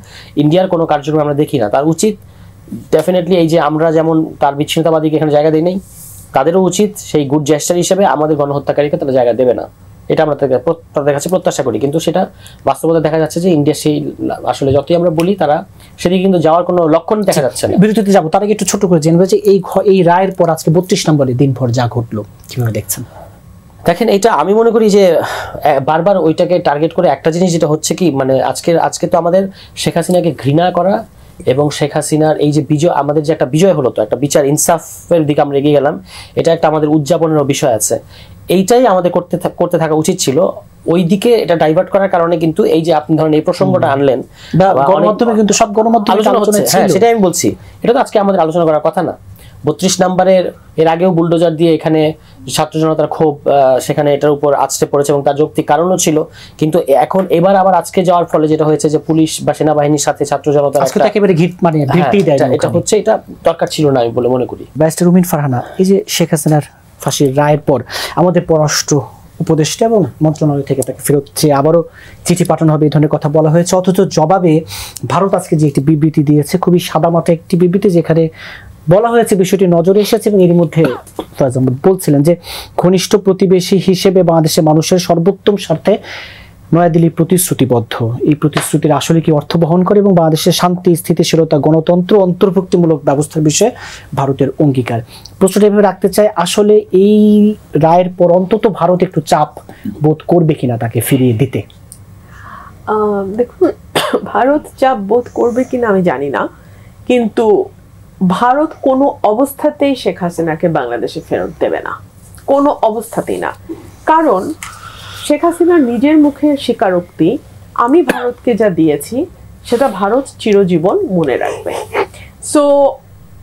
ইন্ডিয়ার কোনো কার্যক্রম আমরা দেখি না। তার উচিত ডেফিনেটলি এই যে আমরা যেমন তার বিচ্ছিন্নতাবাদীকে এখানে জায়গা দিই নাই, তাদেরও উচিত সেই গুড জেস্টার হিসেবে আমাদের গণহত্যাকারীকে তারা জায়গা দেবে না, এটা আমরা তাদের কাছে প্রত্যাশা করি। কিন্তু সেটা বাস্তবতা দেখা যাচ্ছে যে ইন্ডিয়া সেই আসলে যতই আমরা বলি তারা সেদিকে কিন্তু যাওয়ার কোনো লক্ষণ দেখা যাচ্ছে না। বিরতিতে যাবো, তার আগে একটু ছোট করে জেনবে যে এই রায়ের পর আজকে 32 নম্বরে দিনভর যা ঘটলো কিভাবে দেখছেন? দেখেন, এটা আমি মনে করি যে বারবার ওইটাকে টার্গেট করে একটা জিনিস যেটা হচ্ছে কি, মানে আজকে তো আমাদের শেখ হাসিনাকে ঘৃণা করা এবং শেখ হাসিনার এই যে বিজয়, আমাদের যে একটা বিজয় হলো, তো একটা বিচার ইনসাফের দিকে আমরা এগিয়ে গেলাম, এটা একটা আমাদের উদযাপনের বিষয় আছে। এইটাই আমাদের করতে থাকা উচিত ছিল। ওই দিকে এটা ডাইভার্ট করার কারণে কিন্তু এই যে আপনি ধরেন এই প্রসঙ্গটা আনলেন, গণমাধ্যমে কিন্তু সব গণমাধ্যমে আলোচনা হচ্ছে, হ্যাঁ সেটাই আমি বলছি, এটা তো আজকে আমাদের আলোচনা করার কথা না। 32 নম্বরের এর আগেও বুলডোজার দিয়ে এখানে ছাত্র জনতার ক্ষোভ সেখানে এটার উপর আছড়ে পড়েছে এবং তার যৌক্তিক কারণও ছিল। কিন্তু এখন এবার আবার আজকে যাওয়ার ফলে যেটা হয়েছে যে পুলিশ বা সেনাবাহিনীর সাথে ছাত্র জনতার একেবারে এটা হচ্ছে, এটা দরকার ছিল না আমি বলে মনে করি। ব্যারিস্টার রুমিন ফারহানা, এই যে শেখ হাসিনার ফাঁসির রায়ের পর আমাদের পররাষ্ট্র উপদেষ্টা এবং মন্ত্রণালয় থেকে তাকে ফেরত চেয়ে আবারও চিঠি পাঠানো হবে, এই ধরনের কথা বলা হয়েছে। অথচ জবাবে ভারত আজকে যে একটি বিবৃতি দিয়েছে, খুবই সাদামাটা একটি বিবৃতি, যেখানে বলা হয়েছে বিষয়টি নজরে এসেছে এবং এর মধ্যে ফয়েজ আহমেদ বলছিলেন যে ঘনিষ্ঠ প্রতিবেশী হিসেবে বাংলাদেশের মানুষের সর্বোত্তম স্বার্থে নয়াদিল্লি প্রতিশ্রুতিবদ্ধ। এই প্রতিশ্রুতির আসলে কি অর্থ বহন করে এবং বাংলাদেশের শান্তি, স্থিতিশীলতা, গণতন্ত্র, অন্তর্ভুক্তিমূলক ব্যবস্থার বিষয়ে ভারতের অঙ্গীকার। প্রশ্নটা এভাবে রাখতে চাই, আসলে এই রায়ের পর অন্তত ভারত একটু চাপ বোধ করবে কিনা তাকে ফিরিয়ে দিতে? দেখুন, ভারত চাপ বোধ করবে কিনা আমি জানি না, কিন্তু ভারত কোনো অবস্থাতেই শেখ হাসিনাকে বাংলাদেশে ফেরত দেবে না, কোনো অবস্থাতেই না। কারণ শেখ হাসিনার নিজের মুখে স্বীকারোক্তি, আমি ভারতকে যা দিয়েছি সেটা ভারত চিরজীবন মনে রাখবে। সো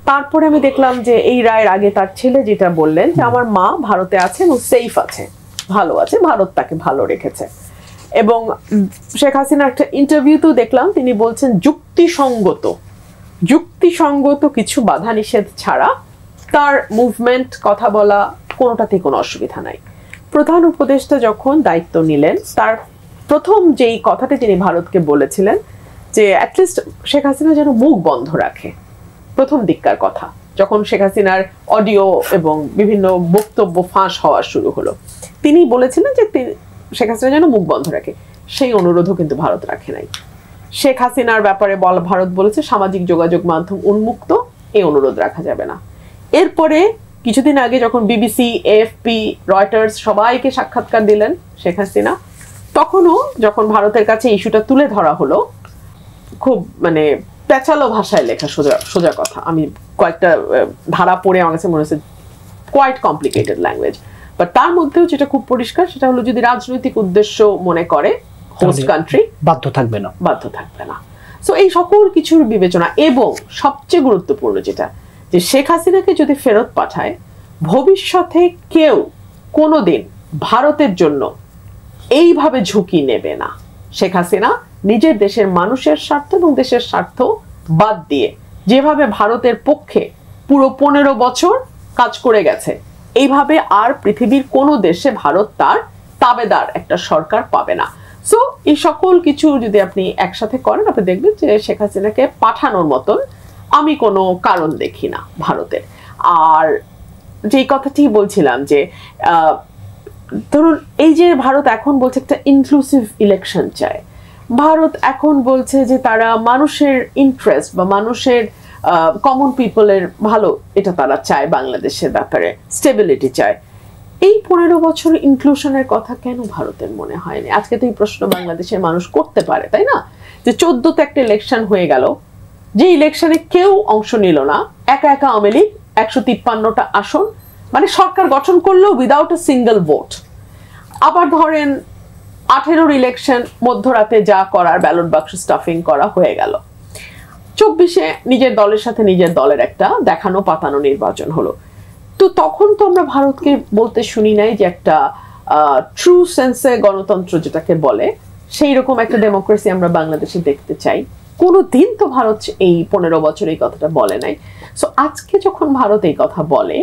তারপরে আমি দেখলাম যে এই রায়ের আগে তার ছেলে যেটা বললেন যে আমার মা ভারতে আছে এবং সেফ আছে, ভালো আছে, ভারত তাকে ভালো রেখেছে। এবং শেখ হাসিনার একটা ইন্টারভিউতেও দেখলাম তিনি বলছেন যুক্তিসঙ্গত কিছু বাধা নিষেধ ছাড়া তার মুভমেন্ট, কথা বলা, কোনোটাতেই কোনো অসুবিধা নাই। প্রধান উপদেষ্টা যখন দায়িত্ব নিলেন, তার প্রথম যেই কথাটি তিনি ভারতকে বলেছিলেন যে অ্যাটলিস্ট শেখ হাসিনা যেন মুখ বন্ধ রাখে, প্রথম দিককার কথা, যখন শেখ হাসিনার অডিও এবং বিভিন্ন বক্তব্য ফাঁস হওয়া শুরু হলো, তিনি বলেছিলেন যে শেখ হাসিনা যেন মুখ বন্ধ রাখে। সেই অনুরোধও কিন্তু ভারত রাখে নাই। শেখ হাসিনার ব্যাপারে ভারত বলেছে সামাজিক যোগাযোগ মাধ্যম উন্মুক্ত, এই অনুরোধ রাখা যাবে না। এরপরে কিছুদিন আগে যখন বিবিসি, এএফপি, রয়টার্স সবাইকে সাক্ষাৎকার দিলেন শেখ হাসিনা, তখনও যখন ভারতের কাছে ইস্যুটা তুলে ধরা হলো, খুব মানে পেঁচালো ভাষায় লেখা, সোজা কথা, আমি কয়েকটা ধারা পড়ে আমার কাছে মনে হচ্ছে কোয়াইট কমপ্লিকেটেড ল্যাঙ্গুয়েজ, বাট তার মধ্যেও যেটা খুব পরিষ্কার সেটা হলো যদি রাজনৈতিক উদ্দেশ্য মনে করে হোস্ট কান্ট্রি বাধ্য থাকবে না। সো এই সকল কিছুর বিবেচনা, এবং সবচেয়ে গুরুত্বপূর্ণ যেটা, যে শেখ হাসিনাকে যদি ফেরত পাঠায়, ভবিষ্যতে কেউ কোনোদিন ভারতের জন্য এইভাবে ঝুঁকি নেবে না। শেখ হাসিনা নিজের দেশের মানুষের স্বার্থ এবং দেশের স্বার্থ বাদ দিয়ে যেভাবে ভারতের পক্ষে পুরো 15 বছর কাজ করে গেছে, এইভাবে আর পৃথিবীর কোনো দেশে ভারত তার তাবেদার একটা সরকার পাবে না। সো এই সকল কিছু যদি আপনি একসাথে করেন, আপনি দেখবেন যে শেখ হাসিনাকে পাঠানোর মতন আমি কোনো কারণ দেখি না ভারতের। আর যে কথাটি বলছিলাম যে ধরুন এই যে ভারত এখন বলছে একটা ইনক্লুসিভ ইলেকশন চায়, ভারত এখন বলছে যে তারা মানুষের ইন্টারেস্ট বা মানুষের কমন পিপলের ভালো এটা তারা চায়, বাংলাদেশের ব্যাপারে স্টেবিলিটি চায়। এই 15 বছর ইনক্লুশনের কথা কেন ভারতের মনে হয়নি? আজকে তো এই প্রশ্ন বাংলাদেশের মানুষ করতে পারে, তাই না? যে 14তে একটা ইলেকশন হয়ে গেল, যে ইলেকশনে কেউ অংশ নিল না, একা আওয়ামী লীগ 153টা আসন, মানে সরকার গঠন করলো উইদাউট এ সিঙ্গেল ভোট। আবার ধরেন 18 ইলেকশন মধ্যরাতে যা করার, ব্যালট বাক্স স্টাফিং করা হয়ে গেল। 24-এ নিজের দলের সাথে নিজের দলের একটা দেখানো পাতানো নির্বাচন হলো। তো তখন তো আমরা ভারতকে বলতে শুনি নাই যে একটা ট্রু সেন্সে গণতন্ত্র যেটাকে বলে সেই রকম একটা ডেমোক্রেসি আমরা বাংলাদেশে দেখতে চাই। কোনো দিন তো ভারত এই 15 বছর এই কথাটা বলে নাই। সো আজকে যখন ভারত এই কথা বলে,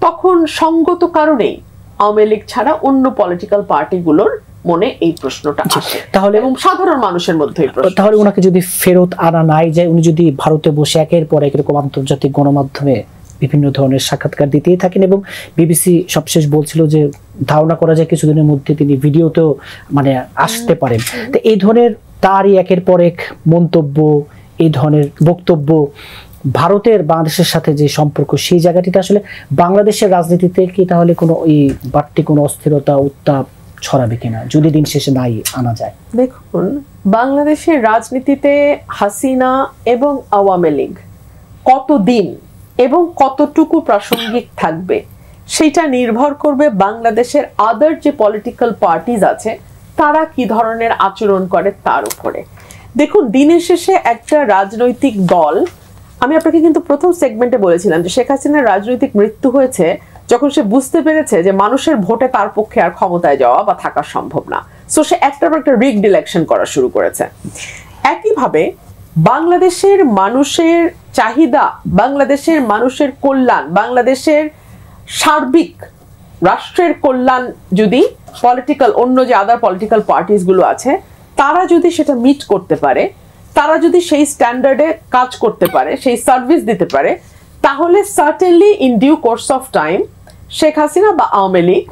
তখন সঙ্গত কারণেই আওয়ামী লীগ ছাড়া অন্য পলিটিক্যাল পার্টিগুলোর মনে এই প্রশ্নটা আসে, তাহলে এবং সাধারণ মানুষের মধ্যে এই প্রশ্ন। তাহলে ওনাকে যদি ফেরত আনা নাই যায়, উনি যদি ভারতে বসে একের পর এক এরকম আন্তর্জাতিক গণমাধ্যমে বিভিন্ন ধরনের সাক্ষাৎকার দিতেই থাকেন, এবং বিবিসি সবশেষ বলছিল যে ধারণা করা যায় কিছুদিনের মধ্যে তিনি ভিডিওতেও মানে আসতে পারেন। তো এই ধরনের তারই একের পর এক মন্তব্য, এই ধরনের বক্তব্য ভারতের বাংলাদেশের সাথে যে সম্পর্ক, সেই জায়গাটিতে আসলে বাংলাদেশের রাজনীতিতে কি তাহলে কোনো ওই বাড়তি কোনো অস্থিরতা উত্তাপ ছড়াবে কিনা যদি দিন শেষে নাই আনা যায়? দেখুন, বাংলাদেশের রাজনীতিতে হাসিনা এবং আওয়ামী লীগ কতদিন এবং কতটুকু প্রাসঙ্গিক থাকবে সেটা নির্ভর করবে বাংলাদেশের আদার যে পলিটিক্যাল পার্টিজ আছে তারা কি ধরনের আচরণ করে তার উপরে। দেখুন, দিনের শেষে একটা রাজনৈতিক দল, আমি আপনাকে কিন্তু প্রথম সেগমেন্টে বলেছিলাম যে শেখ হাসিনার রাজনৈতিক মৃত্যু হয়েছে যখন সে বুঝতে পেরেছে যে মানুষের ভোটে তার পক্ষে আর ক্ষমতায় যাওয়া বা থাকা সম্ভব না, সো সে একটার পর একটা রিগড ইলেকশন করা শুরু করেছে। একইভাবে বাংলাদেশের মানুষের চাহিদা, বাংলাদেশের মানুষের কল্যাণ, বাংলাদেশের সার্বিক রাষ্ট্রের কল্যাণ যদি পলিটিক্যাল অন্য যে আদার পলিটিক্যাল পার্টিস গুলো আছে তারা যদি সেটা মিট করতে পারে, তারা যদি সেই স্ট্যান্ডার্ডে কাজ করতে পারে, সেই সার্ভিস দিতে পারে, তাহলে certainly in due course of time Sheikh Hasina বা আওয়ামী লীগ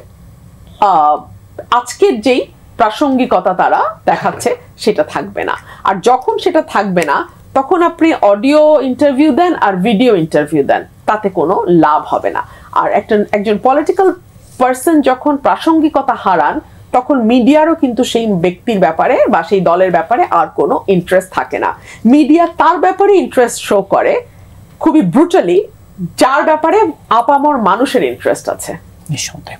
আজকের যেই প্রাসঙ্গিকতা তারা দেখাচ্ছে সেটা থাকবে না। আর যখন সেটা থাকবে না তখন আপনি অডিও ইন্টারভিউ দেন আর ভিডিও ইন্টারভিউ দেন, তাতে কোনো লাভ হবে না। আর একজন পলিটিক্যাল পার্সন যখন প্রাসঙ্গিকতা হারান তখন মিডিয়ারও কিন্তু সেই ব্যক্তির ব্যাপারে বা সেই দলের ব্যাপারে আর কোনো ইন্টারেস্ট থাকে না। মিডিয়া তার ব্যাপারে ইন্টারেস্ট শো করে খুবই ব্রুটালি যার ব্যাপারে আপামর মানুষের ইন্টারেস্ট আছে। নিঃসন্দেহে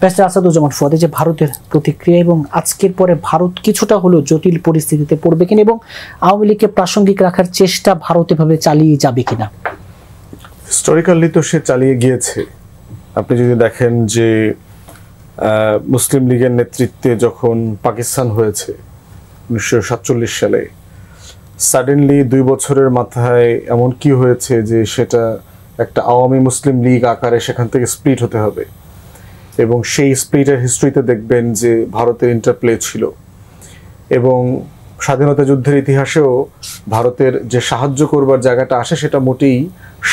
ব্যারিস্টার আসাদুজ্জামান ফুয়াদ, যে ভারতের প্রতিক্রিয়া এবং আজকের পরে ভারত কিছুটা হলেও জটিল পরিস্থিতিতে পড়বে কিনা এবং আওয়ামী লীগকে প্রাসঙ্গিক রাখার চেষ্টা ভারত এভাবে চালিয়ে যাবে কিনা? হিস্টোরিক্যালি তো সে চালিয়ে গিয়েছে। আপনি যদি দেখেন যে মুসলিম লীগের নেতৃত্বে যখন পাকিস্তান হয়েছে 1947 সালে, সাডেনলি 2 বছরের মাথায় এমন কি হয়েছে যে সেটা একটা আওয়ামী মুসলিম লীগ আকারে সেখান থেকে স্প্লিট হতে হবে, এবং সেই স্প্লিটের হিস্ট্রিতে দেখবেন যে ভারতের ইন্টারপ্লে ছিল। এবং স্বাধীনতা যুদ্ধের ইতিহাসেও ভারতের যে সাহায্য করবার জায়গাটা আসে সেটা মোটেই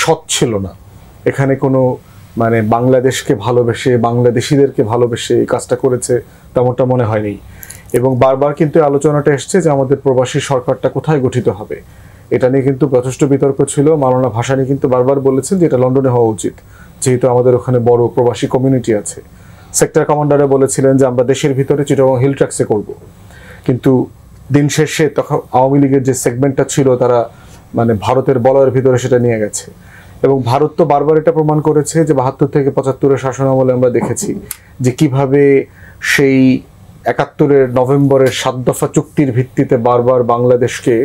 সৎ ছিল না। এখানে কোনো মানে বাংলাদেশকে ভালোবেসে বাংলাদেশিদেরকে ভালোবেসে এই কাজটা করেছে তেমনটা মনে হয়নি। এবং বারবার কিন্তু আলোচনাটা এসছে যে আমাদের প্রবাসী সরকারটা কোথায় গঠিত হবে, এটা নিয়ে কিন্তু যথেষ্ট বিতর্ক ছিল। মাওলানা ভাসানী কিন্তু বারবার বলেছেন যে এটা লন্ডনে হওয়া উচিত, যেহেতু আমাদের ওখানে বড় প্রবাসী কমিউনিটি আছে। সেক্টর কমান্ডারে বলেছিলেন যে আমরা দেশের ভিতরে চিটাগং হিল ট্র্যাক্সে করব। কিন্তু দিন শেষে তখন আওয়ামী লীগের যে সেগমেন্টটা ছিল তারা মানে ভারতের বলয়ের ভিতরে সেটা নিয়ে গেছে। এবং ভারত তো বারবার এটা প্রমাণ করেছে যে 72 থেকে 75-এর শাসনামলে আমরা দেখেছি যে কিভাবে সেই 71-এর নভেম্বরের 7 দফা চুক্তির ভিত্তিতে বারবার বাংলাদেশকে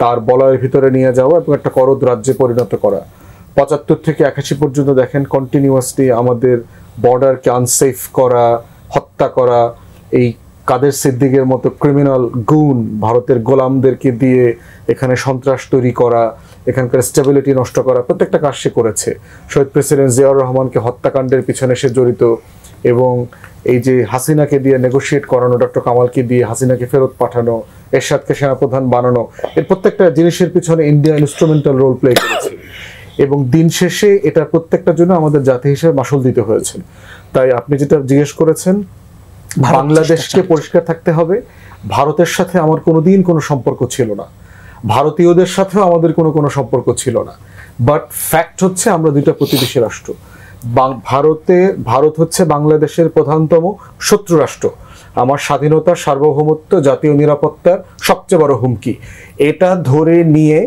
তার বলয়ের ভিতরে নিয়ে যাওয়া এবং একটা করদ রাজ্যে পরিণত করা। 75 থেকে 81 পর্যন্ত দেখেন কন্টিনিউয়াসলি আমাদের বর্ডারকে আনসেফ করা, হত্যা করা, এই কাদের সিদ্দিকের মতো ক্রিমিনাল গুণ ভারতের গোলামদেরকে দিয়ে এখানে সন্ত্রাস তৈরি করা, এখানকার স্টেবিলিটি নষ্ট করা, প্রত্যেকটা কাজ সে করেছে। শহীদ প্রেসিডেন্ট জিয়াউর রহমানকে হত্যাকাণ্ডের পিছনে সে জড়িত, এবং এই যে হাসিনাকে দিয়ে নেগোশিয়েট করানো, ডক্টর কামালকে দিয়ে হাসিনাকে ফেরত পাঠানো, এরশাদকে সেনাপ্রধান বানানো, এর প্রত্যেকটা জিনিসের পিছনে ইন্ডিয়া ইনস্ট্রুমেন্টাল রোল প্লে করেছে। এবং দিন শেষে এটা প্রত্যেকটার জন্য আমাদের জাতি হিসেবে মাসুল দিতে হয়েছে। তাই আপনি যেটা জিজ্ঞেস করেছেন, বাংলাদেশকে পরিষ্কার থাকতে হবে, ভারতের সাথে আমার কোনোদিন কোনো সম্পর্ক ছিল না, ভারতীয়দের সাথেও আমাদের কোনো সম্পর্ক ছিল না। বাট ফ্যাক্ট হচ্ছে আমরা দুইটা প্রতিবেশী রাষ্ট্র। ভারত হচ্ছে বাংলাদেশের প্রধানতম শত্রু রাষ্ট্র। আমার স্বাধীনতা, সার্বভৌমত্ব, জাতীয় নিরাপত্তার সবচেয়ে বড় হুমকি। এটা ধরে নিয়ে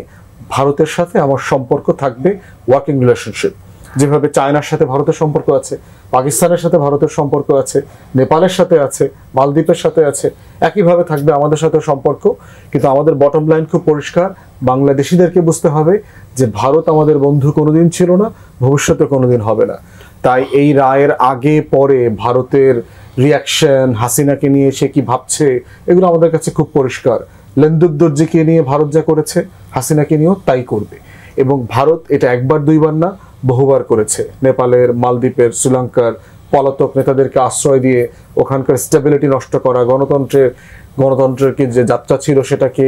ভারতের সাথে আমার সম্পর্ক থাকবে ওয়ার্কিং রিলেশনশিপ। যেভাবে চায়নার সাথে ভারতের সম্পর্ক আছে, পাকিস্তানের সাথে ভারতের সম্পর্ক আছে, নেপালের সাথে আছে, মালদ্বীপের সাথে আছে, একইভাবে থাকবে আমাদের সাথে সম্পর্ক। কিন্তু আমাদের বটম লাইন খুব পরিষ্কার, বাংলাদেশিদেরকে বুঝতে হবে যে ভারত আমাদের বন্ধু কোনোদিন ছিল না, ভবিষ্যতে কোনোদিন হবে না। তাই এই রায়ের আগে পরে ভারতের রিয়াকশন, হাসিনাকে নিয়ে সে কি ভাবছে, এগুলো আমাদের কাছে খুব পরিষ্কার। লেন্দুক দর্জিকে নিয়ে ভারত যা করেছে, হাসিনাকে নিয়েও তাই করবে। এবং ভারত এটা একবার দুইবার না, বহুবার করেছে। নেপালের, মালদ্বীপের, শ্রীলঙ্কার, পলাতক নেতাদেরকে আশ্রয় দিয়ে ওখানকার স্টেবিলিটি নষ্ট করা, গণতন্ত্রের যে যাত্রা ছিল সেটাকে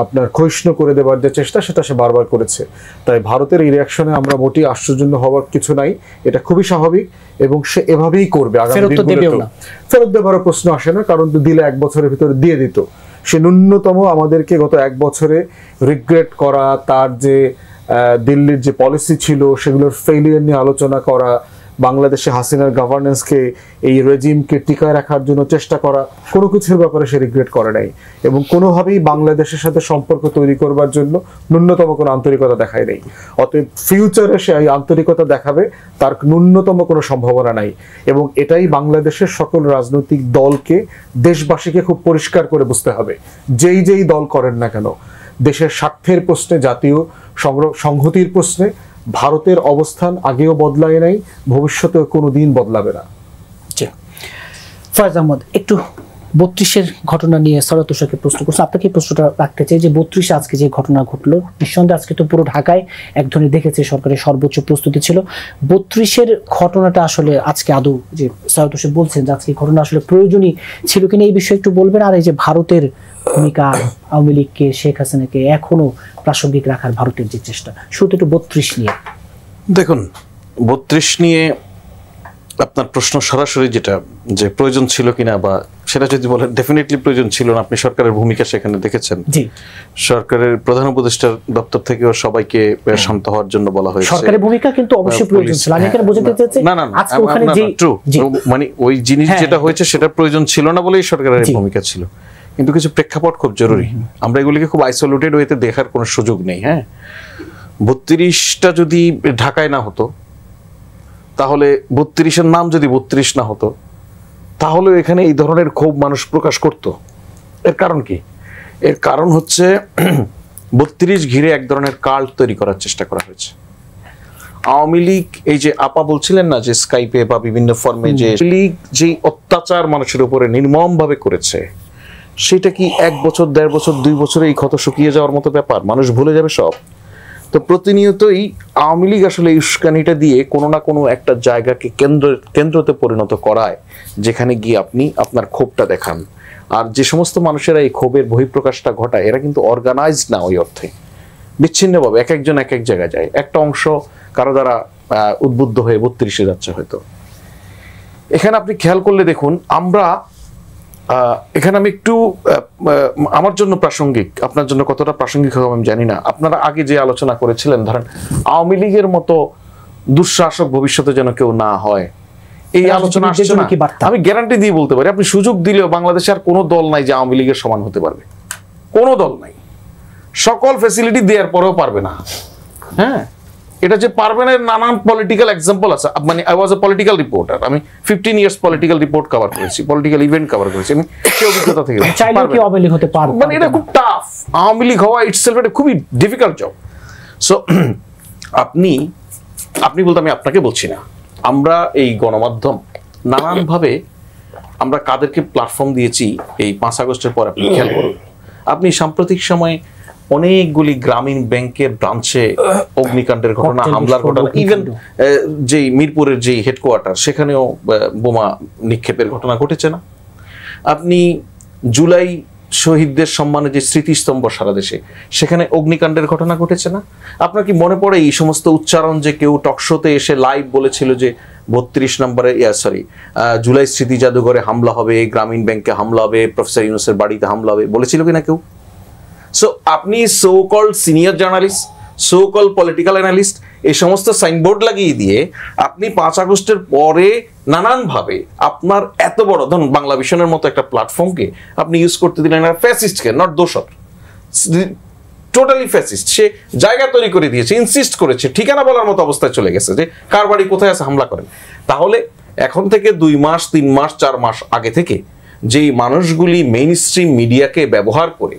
আপনার ক্ষয়িষ্ণু করে দেবার যে চেষ্টা, সেটা সে বারবার করেছে। তাই ভারতের এই রিয়াকশনে আমরা মোটেই আশ্চর্য হওয়ার কিছু নাই, এটা খুবই স্বাভাবিক এবং সে এভাবেই করবে। আগামী দিনগুলোতে ফেরত দেওয়ার প্রশ্ন আসে না, কারণ দিলে 1 বছরের ভিতরে দিয়ে দিত। সে ন্যূনতম আমাদেরকে গত 1 বছরে রিগ্রেট করা, তার যে দিল্লির যে পলিসি ছিল সেগুলোর ফেলিয়ার নিয়ে আলোচনা করা, বাংলাদেশে হাসিনার গভর্নেন্সকে, এই রেজিমকে টিকায় রাখার জন্য চেষ্টা করা, কোনো কিছুর ব্যাপারে সে রিগ্রেট করে নাই এবং কোনোভাবেই বাংলাদেশের সাথে সম্পর্ক তৈরি করবার জন্য ন্যূনতম কোনো আন্তরিকতা দেখায় নাই। অতএব ফিউচারে সে এই আন্তরিকতা দেখাবে তার ন্যূনতম কোনো সম্ভাবনা নাই এবং এটাই বাংলাদেশের সকল রাজনৈতিক দলকে, দেশবাসীকে খুব পরিষ্কার করে বুঝতে হবে। যেই দল করেন না কেন, দেশের স্বার্থের প্রশ্নে, জাতীয় সংহতির প্রশ্নে ভারতের অবস্থান আগেও বদলায় নাই, ভবিষ্যতেও কোনো দিন বদলাবে না। ফয়েজ আহমদ, একটু 32-এর ঘটনা নিয়ে সৈয়দ তুষারকে প্রশ্ন করছে, আপনাকে প্রশ্নটা রাখতে চাই যে 32-এ আজকে যে ঘটনা ঘটলো, নিঃসন্দেহে আজকে তো পুরো ঢাকায় এক ধরনের দেখেছে সরকারের সর্বোচ্চ প্রস্তুতি ছিল। 32-এর ঘটনাটা আসলে আজকে আদৌ যে সৈয়দ তুষার বলছেন যে আজকে ঘটনা আসলে প্রয়োজনই ছিল কিনা, এই বিষয়ে একটু বলবেন। আর এই যে ভারতের ভূমিকা, আওয়ামী লীগকে, শেখ হাসিনাকে এখনো প্রাসঙ্গিক রাখার ভারতের যে চেষ্টা, শুধু একটু 32 নিয়ে দেখুন। 32 নিয়ে আপনার প্রশ্ন সরাসরি যেটা যে প্রয়োজন ছিল কিনা, বা সেটা যদি বলেন ডেফিনেটলি প্রয়োজন ছিল না। আপনি সরকারের ভূমিকা সেখানে দেখেছেন। সরকারের প্রধান উপদেষ্টার দপ্তর থেকেও সবাইকে শান্ত হওয়ার জন্য বলা হয়েছে। সরকারের ভূমিকা কিন্তু অবশ্যই প্রয়োজন ছিল। আমি এখানে বোঝাতে চাইছি আজকে ওখানে যে মানে ওই জিনিস যেটা হয়েছে সেটা প্রয়োজন ছিল না বলেই সরকারের ভূমিকা ছিল, কিন্তু কিছু প্রেক্ষাপট খুব জরুরি। আমরা এগুলিকে খুব আইসোলেটেড ওয়েতে দেখার কোনো সুযোগ নেই। হ্যাঁ, 32টা যদি ঢাকায় না হতো, তাহলে 32-এর নাম যদি 32 না হতো, তাহলে এখানে এই ধরনের ক্ষোভ মানুষ প্রকাশ করত। এর কারণ কি? এর কারণ হচ্ছে 32 ঘিরে এক ধরনের কাল্ট তৈরি করার চেষ্টা করা হয়েছে। আওয়ামী লীগ, এই যে আপা বলছিলেন না যে স্কাইপে বা বিভিন্ন ফর্মে যে লীগ যে অত্যাচার মানুষের উপরে নির্মম ভাবে করেছে, সেটা কি 1 বছর, 1.5 বছর, 2 বছরে এই ক্ষত শুকিয়ে যাওয়ার মতো ব্যাপার? মানুষ ভুলে যাবে সব? তো প্রতিনিয়তই আওয়ামী লীগ আসলে এই উস্কানিটা দিয়ে কোনো না কোনো একটা জায়গাকে কেন্দ্রতে পরিণত করায়, যেখানে গিয়ে আপনি আপনার ক্ষোভটা দেখান। আর যে সমস্ত মানুষেরা এই ক্ষোভের বহিঃপ্রকাশটা ঘটায়, এরা কিন্তু অর্গানাইজড না ওই অর্থে, বিচ্ছিন্নভাবে এক একজন এক এক জায়গায় যায়। একটা অংশ কারো দ্বারা উদ্বুদ্ধ হয়ে 32-এ যাচ্ছে হয়তো। এখানে আপনি খেয়াল করলে দেখুন, আমরা এখানে আমি একটু আমার জন্য প্রাসঙ্গিক, আপনার জন্য কতটা প্রাসঙ্গিক হবে আমি জানি না। আপনারা আগে যে আলোচনা করেছিলেন, ধরেন আওয়ামী লীগের মতো দুঃশাসক ভবিষ্যতে যেন কেউ না হয়, এই আলোচনা আসছে না। আমি গ্যারান্টি দিয়ে বলতে পারি, আপনি সুযোগ দিলেও বাংলাদেশে আর কোনো দল নাই যে আওয়ামী লীগের সমান হতে পারবে। কোনো দল নাই, সকল ফ্যাসিলিটি দেওয়ার পরেও পারবে না। হ্যাঁ, এটা যে পারবে না, নানান পলিটিক্যাল এক্সাম্পল আছে। মানে I was a political reporter, আমি 15 ইয়ার্স পলিটিক্যাল রিপোর্ট কভার করেছি, পলিটিক্যাল ইভেন্ট কভার করেছি, আমি সেই অভিজ্ঞতা থেকে মানে এটা খুব টাফ। আওয়ামী লীগ হওয়া ইটসেলফ এটা খুবই ডিফিকাল্ট জব। সো আপনি বলতে আমি আপনাকে বলছি না, আমরা এই গণমাধ্যম নানানভাবে আমরা কাদেরকে প্ল্যাটফর্ম দিয়েছি এই 5 আগস্টের পর আপনি খেয়াল করুন। আপনি সাম্প্রতিক সময়ে অনেকগুলি গ্রামীণ ব্যাংকের ব্রাঞ্চে অগ্নিকাণ্ডের ঘটনা, হামলার ঘটনা, ইভেন যে মিরপুরের যে হেডকোয়ার্টার সেখানেও বোমা নিক্ষেপের ঘটনা ঘটেছে না? আপনি জুলাই শহীদদের সম্মানে যে স্মৃতিস্তম্ভ সারা দেশে, সেখানে অগ্নিকাণ্ডের ঘটনা ঘটেছে না? আপনার কি মনে পড়ে এই সমস্ত উচ্চারণ যে কেউ টকশোতে এসে লাইভ বলেছিল যে 32 নম্বরে জুলাই স্মৃতি জাদুঘরে হামলা হবে, গ্রামীণ ব্যাংকে হামলা হবে, প্রফেসর ইউনূসের বাড়িতে হামলা হবে, বলেছিল কিনা কেউ? সো আপনি so called senior journalist, so called political analyst, এই সমস্ত সাইনবোর্ড লাগিয়ে দিয়ে আপনি 5 আগস্টের পরে নানানভাবে আপনার এত বড় ধরুন বাংলা ভিশনের মতো একটা প্ল্যাটফর্মকে আপনি ইউজ করতে দিলেন ফ্যাসিস্টকে, নট দোষর, টোটালি ফ্যাসিস্ট। সে জায়গা তৈরি করে দিয়েছে, ইনসিস্ট করেছে, ঠিকানা বলার মতো অবস্থায় চলে গেছে যে কার বাড়ি কোথায় আছে, হামলা করেন। তাহলে এখন থেকে 2 মাস, 3 মাস, 4 মাস আগে থেকে যেই মানুষগুলি মেইন স্ট্রিম মিডিয়াকে ব্যবহার করে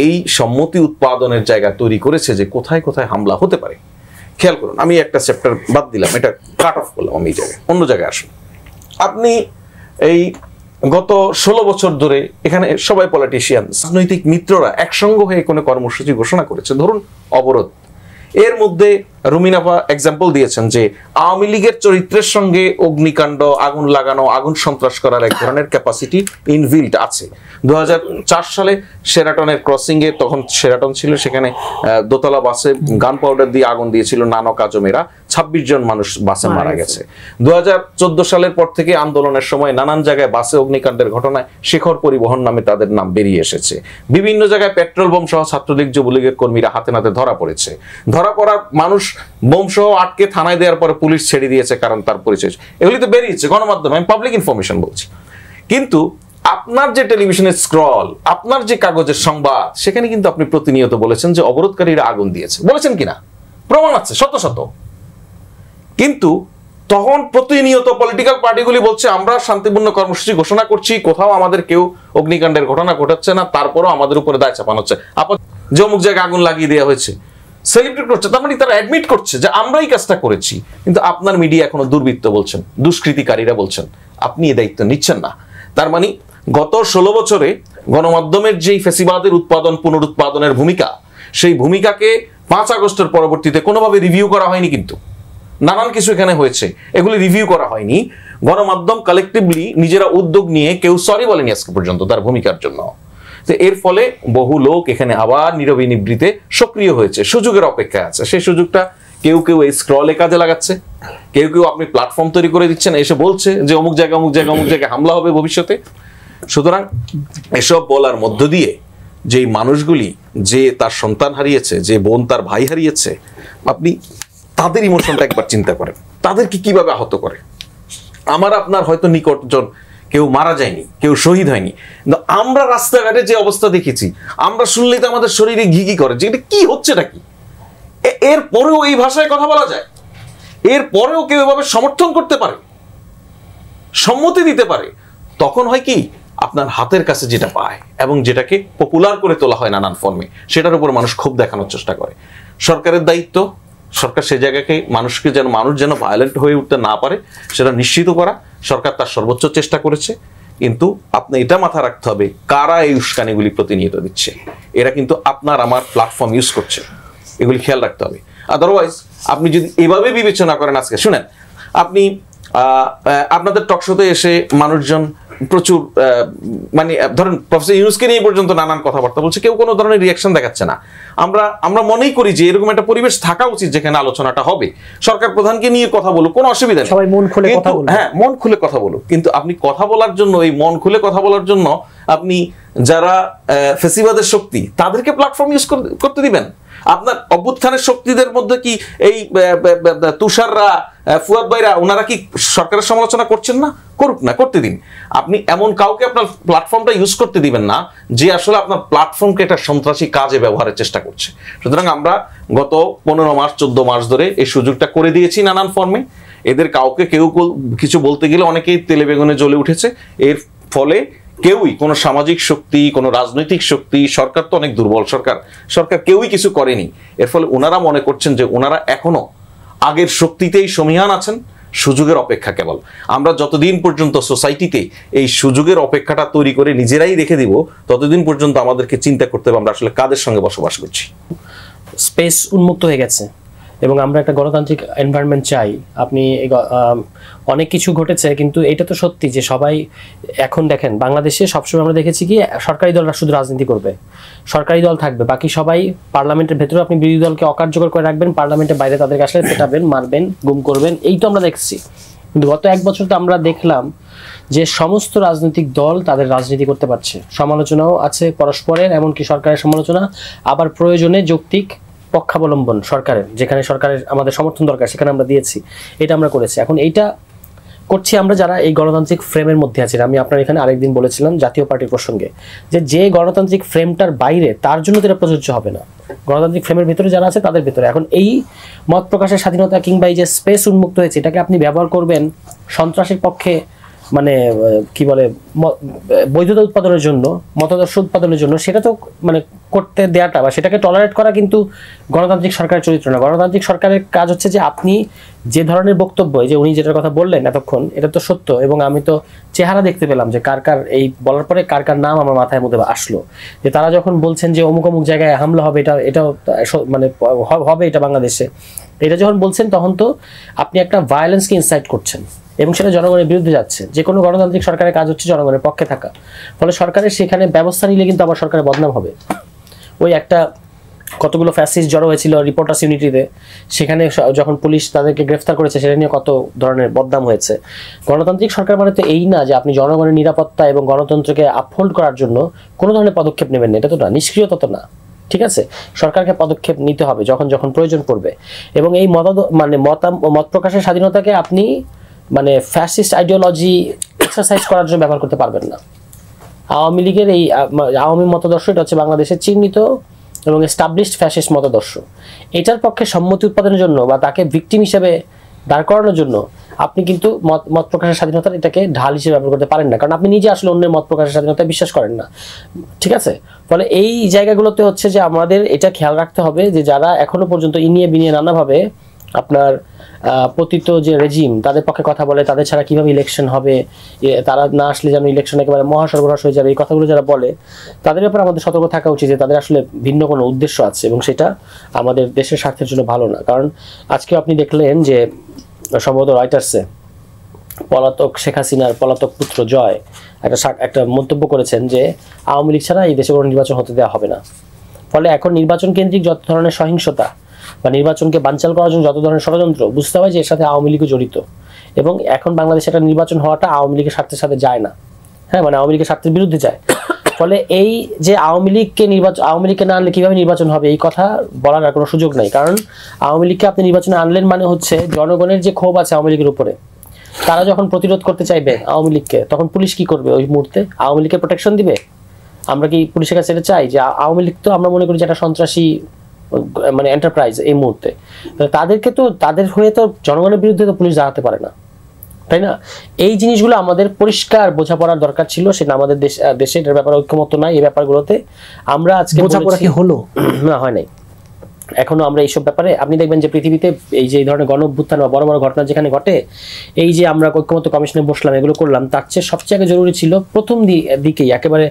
এই সম্মতি উৎপাদনের জায়গা তৈরি করেছে যে কোথায় কোথায় হামলা হতে পারে, খেয়াল করুন। আমি একটা চ্যাপ্টার বাদ দিলাম, এটা কাট অফ করলাম, আমি এই জায়গায় অন্য জায়গায় আসুন। আপনি এই গত 16 বছর ধরে এখানে সবাই পলিটিশিয়ান, রাজনৈতিক মিত্ররা একসঙ্গ হয়ে কোনো কর্মসূচি ঘোষণা করেছে, ধরুন অবরোধ, এর মধ্যে রুমিনাফা এক্সাম্পল দিয়েছেন যে আওয়ামী লীগের চরিত্রের সঙ্গে অগ্নিকাণ্ড, আগুন লাগানো, আগুন সন্ত্রাস করার এক ধরনের ক্যাপাসিটি ইনবিল্ট আছে। 2004 সালে শেরাটনের ক্রসিং এ, তখন শেরাটন ছিল, সেখানে দোতলা বাসে গান পাউডার দিয়ে আগুন দিয়েছিল নানক আজমেরা, 26 জন মানুষ বাসে মারা গেছে। 2014 সালের পর থেকে আন্দোলনের সময় নানান জায়গায় বাসে অগ্নিকাণ্ডের ঘটনায় শেখর পরিবহন নামে তাদের নাম বেরিয়ে এসেছে। বিভিন্ন জায়গায় পেট্রোল বোম সহ ছাত্রলীগ যুবলীগের কর্মীরা হাতে নাতে ধরা পড়েছে। ধরা পড়ার মানুষ বোম সহ আটকে থানায় দেওয়ার পরে পুলিশ ছেড়ে দিয়েছে, কারণ তার পরিচয় এগুলি তো বেরিয়েছে গণমাধ্যমে, আমি পাবলিক ইনফরমেশন বলছি। কিন্তু আপনার যে টেলিভিশনের স্ক্রল, আপনার যে কাগজের সংবাদ, সেখানে কিন্তু আপনি প্রতিনিয়ত বলেছেন যে অবরোধকারীরা আগুন দিয়েছে, বলেছেন কিনা প্রমাণ আছে শত শত। কিন্তু তখন প্রতিনিয়ত পলিটিক্যাল পার্টিগুলি বলছে আমরা শান্তিপূর্ণ কর্মসূচি ঘোষণা করছি, কোথাও আমাদের কেউ অগ্নিকাণ্ডের ঘটনা ঘটাচ্ছে না, তারপরও আমাদের উপরে দায় চাপানো হচ্ছে। যে অমুক জায়গায় আগুন লাগিয়ে দেওয়া হয়েছে, সেলিব্রেট করছে, তার মানে তারা অ্যাডমিট করছে যে আমরাই কাজটা করেছি। কিন্তু আপনার মিডিয়া এখনো দুর্বৃত্ত বলছেন, দুষ্কৃতিকারীরা বলছেন, আপনি এই দায়িত্ব নিচ্ছেন না। তার মানে গত 16 বছরে গণমাধ্যমের যেই ফ্যাসিবাদের উৎপাদন পুনরুৎপাদনের ভূমিকা, সেই ভূমিকাকে 5 আগস্টের পরবর্তীতে কোনোভাবে রিভিউ করা হয়নি। কিন্তু নানান কিছু এখানে হয়েছে, এগুলি রিভিউ করা হয়নি। গণমাধ্যম কালেকটিভলি নিজেরা উদ্যোগ নিয়ে কেউ সরি বলেনি আজকে পর্যন্ত তার ভূমিকার জন্য। তো এর ফলে বহু লোক এখানে আবার নীরবে নিবৃতে সক্রিয় হয়েছে, সুযোগের অপেক্ষায় আছে। সেই সুযোগটা কেউ কেউ এই স্ক্রলে কাজে লাগাচ্ছে, কেউ কেউ আপনি প্ল্যাটফর্ম তৈরি করে দিচ্ছেন, এসে বলছে যে অমুক জায়গায় অমুক জায়গায় অমুক জায়গায় হামলা হবে ভবিষ্যতে। সুতরাং এসব বলার মধ্য দিয়ে যেই মানুষগুলি, যে তার সন্তান হারিয়েছে, যে বোন তার ভাই হারিয়েছে, আপনি তাদের ইমোশনটা একবার চিন্তা করেন, তাদেরকে কিভাবে আহত করে। আমার আপনার হয়তো নিকটজন কেউ মারা যায়নি, কেউ শহীদ হয়নি, কিন্তু আমরা রাস্তাঘাটে যে অবস্থা দেখেছি, আমরা শুনলেই তো আমাদের শরীরে ঘি করে যে এটা কি হচ্ছে, এটা কি। এর পরেও এই ভাষায় কথা বলা যায়, এর পরেও কেউ এভাবে সমর্থন করতে পারে, সম্মতি দিতে পারে। তখন হয় কি, আপনার হাতের কাছে যেটা পায় এবং যেটাকে পপুলার করে তোলা হয় নানান ফর্মে, সেটার উপর মানুষ ক্ষোভ দেখানোর চেষ্টা করে। সরকারের দায়িত্ব, সরকার সেই জায়গাকে মানুষ যেন ভায়োলেন্ট হয়ে উঠতে না পারে সেটা নিশ্চিত করা। সরকার তার সর্বোচ্চ চেষ্টা করেছে, কিন্তু আপনি এটা মাথা রাখতে হবে কারা এই উস্কানিগুলি প্রতিনিয়ত দিচ্ছে। এরা কিন্তু আপনার আমার প্ল্যাটফর্ম ইউজ করছে, এগুলি খেয়াল রাখতে হবে। আদারওয়াইজ আপনি যদি এভাবে বিবেচনা করেন, আজকে শুনেন, আপনি আপনাদের টকশোতে এসে মানুষজন প্রচুর মানে ধরেন প্রফেসর ইউনুসকে নিয়ে পর্যন্ত নানান কথাবার্তা বলছে, কেউ কোনো ধরনের রিয়াকশন দেখাচ্ছে না। আমরা মনেই করি যে এরকম একটা পরিবেশ থাকা উচিত যেখানে আলোচনাটা হবে, সরকার প্রধানকে নিয়ে কথা বলুক, কোনো অসুবিধা নেই, সবাই মন খুলে কথা বলুক। হ্যাঁ, মন খুলে কথা বলুক। কিন্তু আপনি কথা বলার জন্য, এই মন খুলে কথা বলার জন্য আপনি যারা ফেসিবাদের শক্তি, তাদেরকে প্ল্যাটফর্ম ইউজ করতে দিবেন। আপনার অভ্যুত্থানের শক্তিদের মধ্যে কি এই তুষাররা, ফুয়াদ ভাইরা, ওনারা কি সরকারের সমালোচনা করছেন না? করুক না, করতে দিন। আপনি এমন কাউকে আপনার প্ল্যাটফর্মটা ইউজ করতে দিবেন না যে আসলে আপনার প্ল্যাটফর্মকে একটা সন্ত্রাসী কাজে ব্যবহারের চেষ্টা করছে। সুতরাং আমরা গত 15 মাস 14 মাস ধরে এই সুযোগটা করে দিয়েছি নানান ফর্মে। এদের কাউকে কেউ কিছু বলতে গেলে অনেকেই তেলে বেগুনে জ্বলে উঠেছে। এর ফলে কেউই, কোনো সামাজিক শক্তি, কোনো রাজনৈতিক শক্তি, সরকার তো অনেক দুর্বল সরকার কেউই কিছু করেনি। এর ফলে ওনারা মনে করছেন যে ওনারা এখনো আগের শক্তিতেই সমিহান আছেন, সুযোগের অপেক্ষা কেবল। আমরা যতদিন পর্যন্ত সোসাইটিতে এই সুযোগের অপেক্ষাটা তৈরি করে নিজেরাই রেখে দিব, ততদিন পর্যন্ত আমাদেরকে চিন্তা করতে হবে আমরা আসলে কাদের সঙ্গে বসবাস করছি। স্পেস উন্মুক্ত হয়ে গেছে এবং আমরা একটা গণতান্ত্রিক এনভায়রনমেন্ট চাই। আপনি অনেক কিছু ঘটেছে, কিন্তু এটা তো সত্যি যে সবাই এখন দেখেন বাংলাদেশে সবসময় আমরা দেখেছি কি সরকারি দলরা শুধু রাজনীতি করবে, সরকারি দল থাকবে, বাকি সবাই পার্লামেন্টের ভেতরে আপনি বিরোধী দলকে অকার্যকর করে রাখবেন, পার্লামেন্টের বাইরে তাদেরকে আসলে পেটাবেন, মারবেন, গুম করবেন, এই তো আমরা দেখছি। কিন্তু গত 1 বছর তো আমরা দেখলাম যে সমস্ত রাজনৈতিক দল তাদের রাজনীতি করতে পারছে, সমালোচনাও আছে পরস্পরের, এমনকি সরকারের সমালোচনা, আবার প্রয়োজনে যৌক্তিক পক্ষাবলম্বন সরকারের, যেখানে সরকারের আমাদের সমর্থন দরকার সেখানে আমরা দিয়েছি, এটা আমরা করেছি। এখন এইটা করছি আমরা যারা এই গণতান্ত্রিক ফ্রেমের মধ্যে আছি। আমি আপনার এখানে আরেকদিন বলেছিলাম জাতীয় পার্টির প্রসঙ্গে যে গণতান্ত্রিক ফ্রেমটার বাইরে তার জন্য এটা প্রযোজ্য হবে না, গণতান্ত্রিক ফ্রেমের ভিতরে যারা আছে তাদের ভিতরে। এখন এই মত প্রকাশের স্বাধীনতা কিংবা এই যে স্পেস উন্মুক্ত হয়েছে, এটাকে আপনি ব্যবহার করবেন সন্ত্রাসের পক্ষে মানে কি বলে বৈধতা উৎপাদনের জন্য, মতাদর্শ উৎপাদনের জন্য, সেটা তো মানে করতে দেওয়াটা বা সেটাকে টলারেট করা কিন্তু গণতান্ত্রিক সরকারের চরিত্র না। গণতান্ত্রিক সরকারের কাজ হচ্ছে যে আপনি যে ধরনের বক্তব্য, যে উনি যেটার কথা বললেন এতক্ষণ, এটা তো সত্য, এবং আমি তো চেহারা দেখতে পেলাম যে কার কার এই বলার পরে কার কার নাম আমার মাথায় মধ্যে আসলো, যে তারা যখন বলছেন যে অমুক অমুক জায়গায় হামলা হবে, এটাও মানে হবে এটা বাংলাদেশে, এটা যখন বলছেন তখন তো আপনি একটা ভায়োলেন্সকে ইনসাইট করছেন এবং সেটা জনগণের বিরুদ্ধে যাচ্ছে। যে কোনো গণতান্ত্রিক সরকারের কাজ হচ্ছে জনগণের পক্ষে থাকা, ফলে সরকারের সেখানে ব্যবস্থা নিলে কিন্তু আবার সরকারের বদনাম হবে। ওই একটা কতগুলো ফ্যাসিস্ট জড়ো হয়েছিল রিপোর্টার্স ইউনিটিতে, সেখানে যখন পুলিশ তাদেরকে গ্রেফতার করেছে সেটা নিয়ে কত ধরনের বদনাম হয়েছে। গণতান্ত্রিক সরকার মানে তো এই না যে আপনি জনগণের নিরাপত্তা এবং গণতন্ত্রকে আপহোল্ড করার জন্য কোনো ধরনের পদক্ষেপ নেবেন না, এটা তো না, নিষ্ক্রিয়তা তো না। ঠিক আছে, সরকারকে পদক্ষেপ নিতে হবে যখন যখন প্রয়োজন পড়বে, এবং এই মত প্রকাশের স্বাধীনতাকে আপনি মানে ফ্যাসিস্ট আইডিওলজি এক্সারসাইজ করার জন্য ব্যবহার করতে পারবেন না। আওয়ামী লীগের এই আওয়ামী মতাদর্শ, এটা হচ্ছে বাংলাদেশের চিহ্নিত এবং এস্টাবলিশড ফ্যাসিস্ট মতাদর্শ। এটার পক্ষে সম্মতি উৎপাদনের জন্য বা তাকে ভিকটিম হিসেবে দাঁড় করানোর জন্য আপনি কিন্তু মত প্রকাশের স্বাধীনতা এটাকে ঢাল হিসেবে ব্যবহার করতে পারেন না, কারণ আপনি নিজে আসলে অন্যের মত প্রকাশের স্বাধীনতায় বিশ্বাস করেন না। ঠিক আছে, ফলে এই জায়গাগুলোতে হচ্ছে যে আমাদের এটা খেয়াল রাখতে হবে যে যারা এখনো পর্যন্ত ইনিয়ে বিনিয়ে নানাভাবে আপনার পতিত যে রেজিম, তাদের পক্ষে কথা বলে, তাদের ছাড়া কিভাবে ইলেকশন হবে, তারা না আসলে যেন ইলেকশন একেবারে মহাসর্বনাশ হয়ে যাবে, এই কথাগুলো যারা বলে, তাদের ব্যাপারে আমাদের সতর্ক থাকা উচিত যে তাদের আসলে ভিন্ন কোনো উদ্দেশ্য আছে এবং সেটা আমাদের দেশের স্বার্থের জন্য ভালো না। কারণ আজকে আপনি দেখলেন যে সম্ভবত রয়টার্সে পলাতক শেখ হাসিনার পলাতক পুত্র জয় একটা মন্তব্য করেছেন যে আওয়ামী লীগ ছাড়া এই দেশে কোনো নির্বাচন হতে দেওয়া হবে না। ফলে এখন নির্বাচন কেন্দ্রিক যত ধরনের সহিংসতা বা নির্বাচনকে বানচাল করার জন্য যত ধরনের ষড়যন্ত্র, বুঝতে হয় যে এর সাথে আওয়ামী লীগও জড়িত, এবং এখন বাংলাদেশে একটা নির্বাচন হওয়াটা আওয়ামী লীগের স্বার্থের সাথে যায় না, হ্যাঁ, মানে আওয়ামী লীগের স্বার্থের বিরুদ্ধে যায়। ফলে এই যে আওয়ামী লীগকে না আনলে কিভাবে নির্বাচন হবে এই কথা বলার আর কোনো সুযোগ নাই। কারণ আওয়ামী লীগকে আপনি নির্বাচনে আনলেন মানে হচ্ছে জনগণের যে ক্ষোভ আছে আওয়ামী লীগের উপরে, তারা যখন প্রতিরোধ করতে চাইবে আওয়ামী লীগকে, তখন পুলিশ কি করবে? ওই মুহূর্তে আওয়ামী লীগকে প্রোটেকশন দিবে। আমরা কি পুলিশের কাছে এটা চাই? যে আওয়ামী লীগ তো আমরা মনে করি যে একটা সন্ত্রাসী মানে এন্টারপ্রাইজ এই মুহূর্তে, তাদেরকে তো তাদের হয়ে তো জনগণের বিরুদ্ধে তো পুলিশ দাঁড়াতে পারে না, তাই না? এই জিনিসগুলো আমাদের পরিষ্কার বোঝাপড়ার দরকার ছিল, সেটা আমাদের দেশে এটার ব্যাপারে ঐক্যমত্য নাই। এই ব্যাপারগুলোতে আমরা আজকে বোঝাপড়া কি হলো? না, হয় নাই এখনো। আমরা এইসব ব্যাপারে আপনি দেখবেন যে পৃথিবীতে এই যে ধরনের গণ অভ্যুত্থান বা বড় বড় ঘটনা যেখানে ঘটে, এই যে আমরা ঐক্যমত্য কমিশনে বসলাম, এগুলো করলাম, তার চেয়ে সবচেয়ে আগে জরুরি ছিল প্রথম দিকেই একেবারে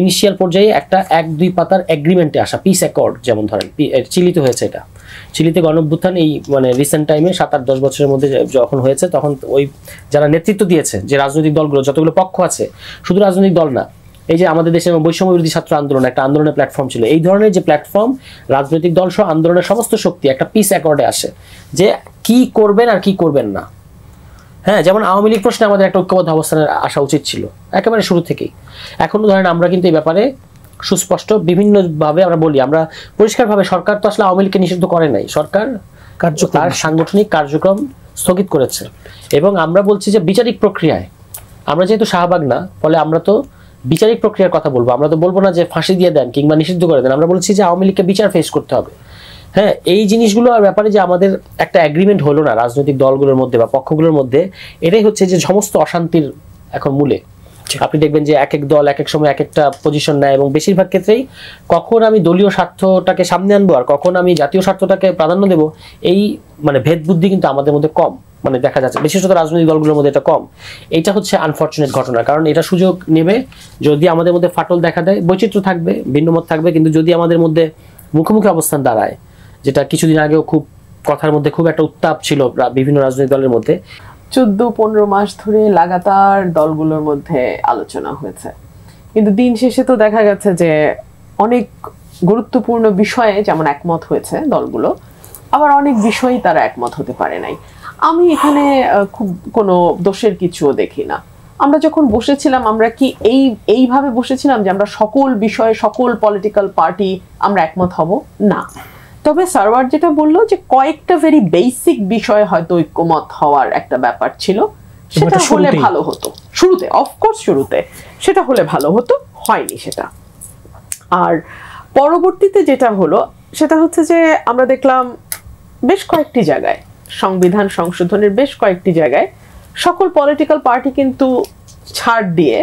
ইনিশিয়াল পর্যায়ে একটা 1-2 পাতার এগ্রিমেন্টে আসা, পিস অ্যাকর্ড। যেমন ধরেন চিলিতে হয়েছে, এটা চিলিতে গণ অভ্যুত্থান এই মানে রিসেন্ট টাইমে 7-8-10 বছরের মধ্যে যখন হয়েছে, তখন ওই যারা নেতৃত্ব দিয়েছে, যে রাজনৈতিক দলগুলো, যতগুলো পক্ষ আছে, শুধু রাজনৈতিক দল না, এই যে আমাদের দেশের বৈষম্য বিরোধী ছাত্র আন্দোলন একটা আন্দোলনের প্ল্যাটফর্ম ছিল, এই ধরনের যে প্ল্যাটফর্ম, রাজনৈতিক দল সহ আন্দোলনের সমস্ত শক্তি একটা পিস অ্যাকর্ডে আসে যে কি করবেন আর কি করবেন না। হ্যাঁ, যেমন আওয়ামী লীগ প্রশ্নে আমাদের একটা ঐক্যবদ্ধ অবস্থানে আসা উচিত ছিল একেবারে শুরু থেকেই। এখনো ধরেন আমরা কিন্তু এই ব্যাপারে সুস্পষ্ট বিভিন্নভাবে আমরা বলি, আমরা পরিষ্কারভাবে, সরকার তো আসলে আওয়ামী লীগকে নিষিদ্ধ করে নাই, সরকার তার সাংগঠনিক কার্যক্রম স্থগিত করেছে। এবং আমরা বলছি যে বিচারিক প্রক্রিয়ায়, আমরা যেহেতু শাহবাগ না, ফলে আমরা তো বিচারিক প্রক্রিয়ার কথা বলবো, আমরা তো বলবো না যে ফাঁসি দিয়ে দেন কিংবা নিষিদ্ধ করে দেন, আমরা বলছি যে আওয়ামী লীগকে বিচার ফেস করতে হবে। হ্যাঁ, এই জিনিসগুলোর ব্যাপারে যে আমাদের একটা এগ্রিমেন্ট হলো না রাজনৈতিক দলগুলোর মধ্যে বা পক্ষগুলোর মধ্যে, এটাই হচ্ছে যে সমস্ত অশান্তির এখন মূলে। আপনি দেখবেন যে এক এক দল এক এক সময় এক একটা পজিশন নেয়, এবং বেশিরভাগ ক্ষেত্রেই কখন আমি দলীয় স্বার্থটাকে সামনে আনবো আর কখন আমি জাতীয় স্বার্থটাকে প্রাধান্য দেবো, এই মানে ভেদ বুদ্ধি কিন্তু আমাদের মধ্যে কম মানে দেখা যাচ্ছে, বিশেষত রাজনৈতিক দলগুলোর মধ্যে এটা কম। এইটা হচ্ছে আনফরচুনেট ঘটনা, কারণ এটা সুযোগ নেবে যদি আমাদের মধ্যে ফাটল দেখা দেয়। বৈচিত্র্য থাকবে, ভিন্নমত থাকবে, কিন্তু যদি আমাদের মধ্যে মুখোমুখি অবস্থান দাঁড়ায়, যেটা কিছুদিন আগেও খুব কথার মধ্যে খুব একটা উত্তাপ ছিল বিভিন্ন রাজনৈতিক দলের মধ্যে, 14-15 মাস ধরে লাগাতার দলগুলোর মধ্যে আলোচনা হয়েছে, কিন্তু দিন শেষে তো দেখা গেছে যে অনেক গুরুত্বপূর্ণ বিষয়ে যেমন একমত হয়েছে দলগুলো, আবার অনেক বিষয়েই তারা একমত হতে পারে নাই। আমি এখানে খুব কোনো দোষের কিছুও দেখি না। আমরা যখন বসেছিলাম, আমরা কি এইভাবে বসেছিলাম যে আমরা সকল বিষয়ে সকল পলিটিক্যাল পার্টি আমরা একমত হব? না। তবে সার্ভার যেটা বললো যে কয়েকটা ভেরি বেসিক বিষয়ে হয়তো ঐক্যমত হওয়ার একটা ব্যাপার ছিল, সেটা হলে ভালো হতো। শুরুতে, অফকোর্স শুরুতে সেটা হলে ভালো হতো, হয়নি সেটা। আর পরবর্তীতে যেটা হলো সেটা হচ্ছে যে আমরা দেখলাম বেশ কয়েকটি জায়গায়, সংবিধান সংশোধনের বেশ কয়েকটি জায়গায় সকল পলিটিক্যাল পার্টি কিন্তু ছাড় দিয়ে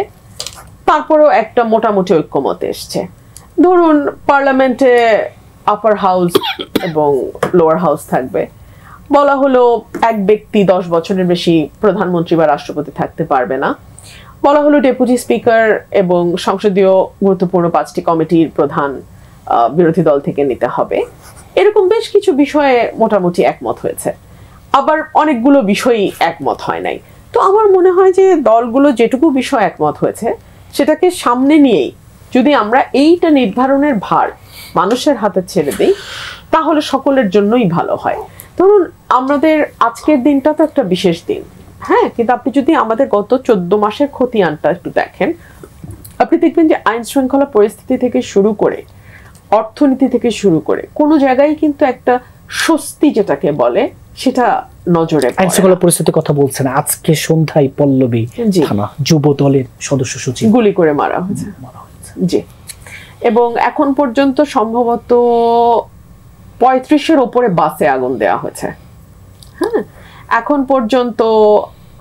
তারপরেও একটা মোটামুটি ঐক্যমত এসছে। ধরুন পার্লামেন্টে আপার হাউস এবং লোয়ার হাউস থাকবে, বলা হলো এক ব্যক্তি 10 বছরের বেশি প্রধানমন্ত্রী বা রাষ্ট্রপতি থাকতে পারবে না, বলা হলো ডেপুটি স্পিকার এবং সংসদীয় গুরুত্বপূর্ণ 5টি কমিটির প্রধান বিরোধী দল থেকে নিতে হবে। এরকম বেশ কিছু বিষয়ে মোটামুটি একমত হয়েছে, আবার অনেকগুলো বিষয়ই একমত হয় নাই। তো আমার মনে হয় যে দলগুলো যেটুকু বিষয় একমত হয়েছে সেটাকে সামনে নিয়েই যদি আমরা এইটা নির্ধারণের ভার মানুষের হাতে ছেড়ে দিই তাহলে সকলের জন্যই ভালো হয়। ধরুন আমাদের আজকের দিনটা তো একটা বিশেষ দিন, হ্যাঁ, কিন্তু আপনি যদি আমাদের গত 14 মাসের খতিয়ানটা একটু দেখেন, আপনি দেখবেন যে আইন শৃঙ্খলা পরিস্থিতি থেকে শুরু করে অর্থনীতি থেকে শুরু করে কোনো জায়গায় কিন্তু একটা স্বস্তি যেটাকে বলে সেটা নজরে আইন শৃঙ্খলা পরিস্থিতির কথা বলছেন। আজকে সন্ধ্যায় পল্লবী থানা যুব দলের সদস্য সচিব গুলি করে মারা হয়েছে। জি, এবং এখন পর্যন্ত সম্ভবত 35-এর উপরে বাসে আগুন দেওয়া হয়েছে। হ্যাঁ, এখন পর্যন্ত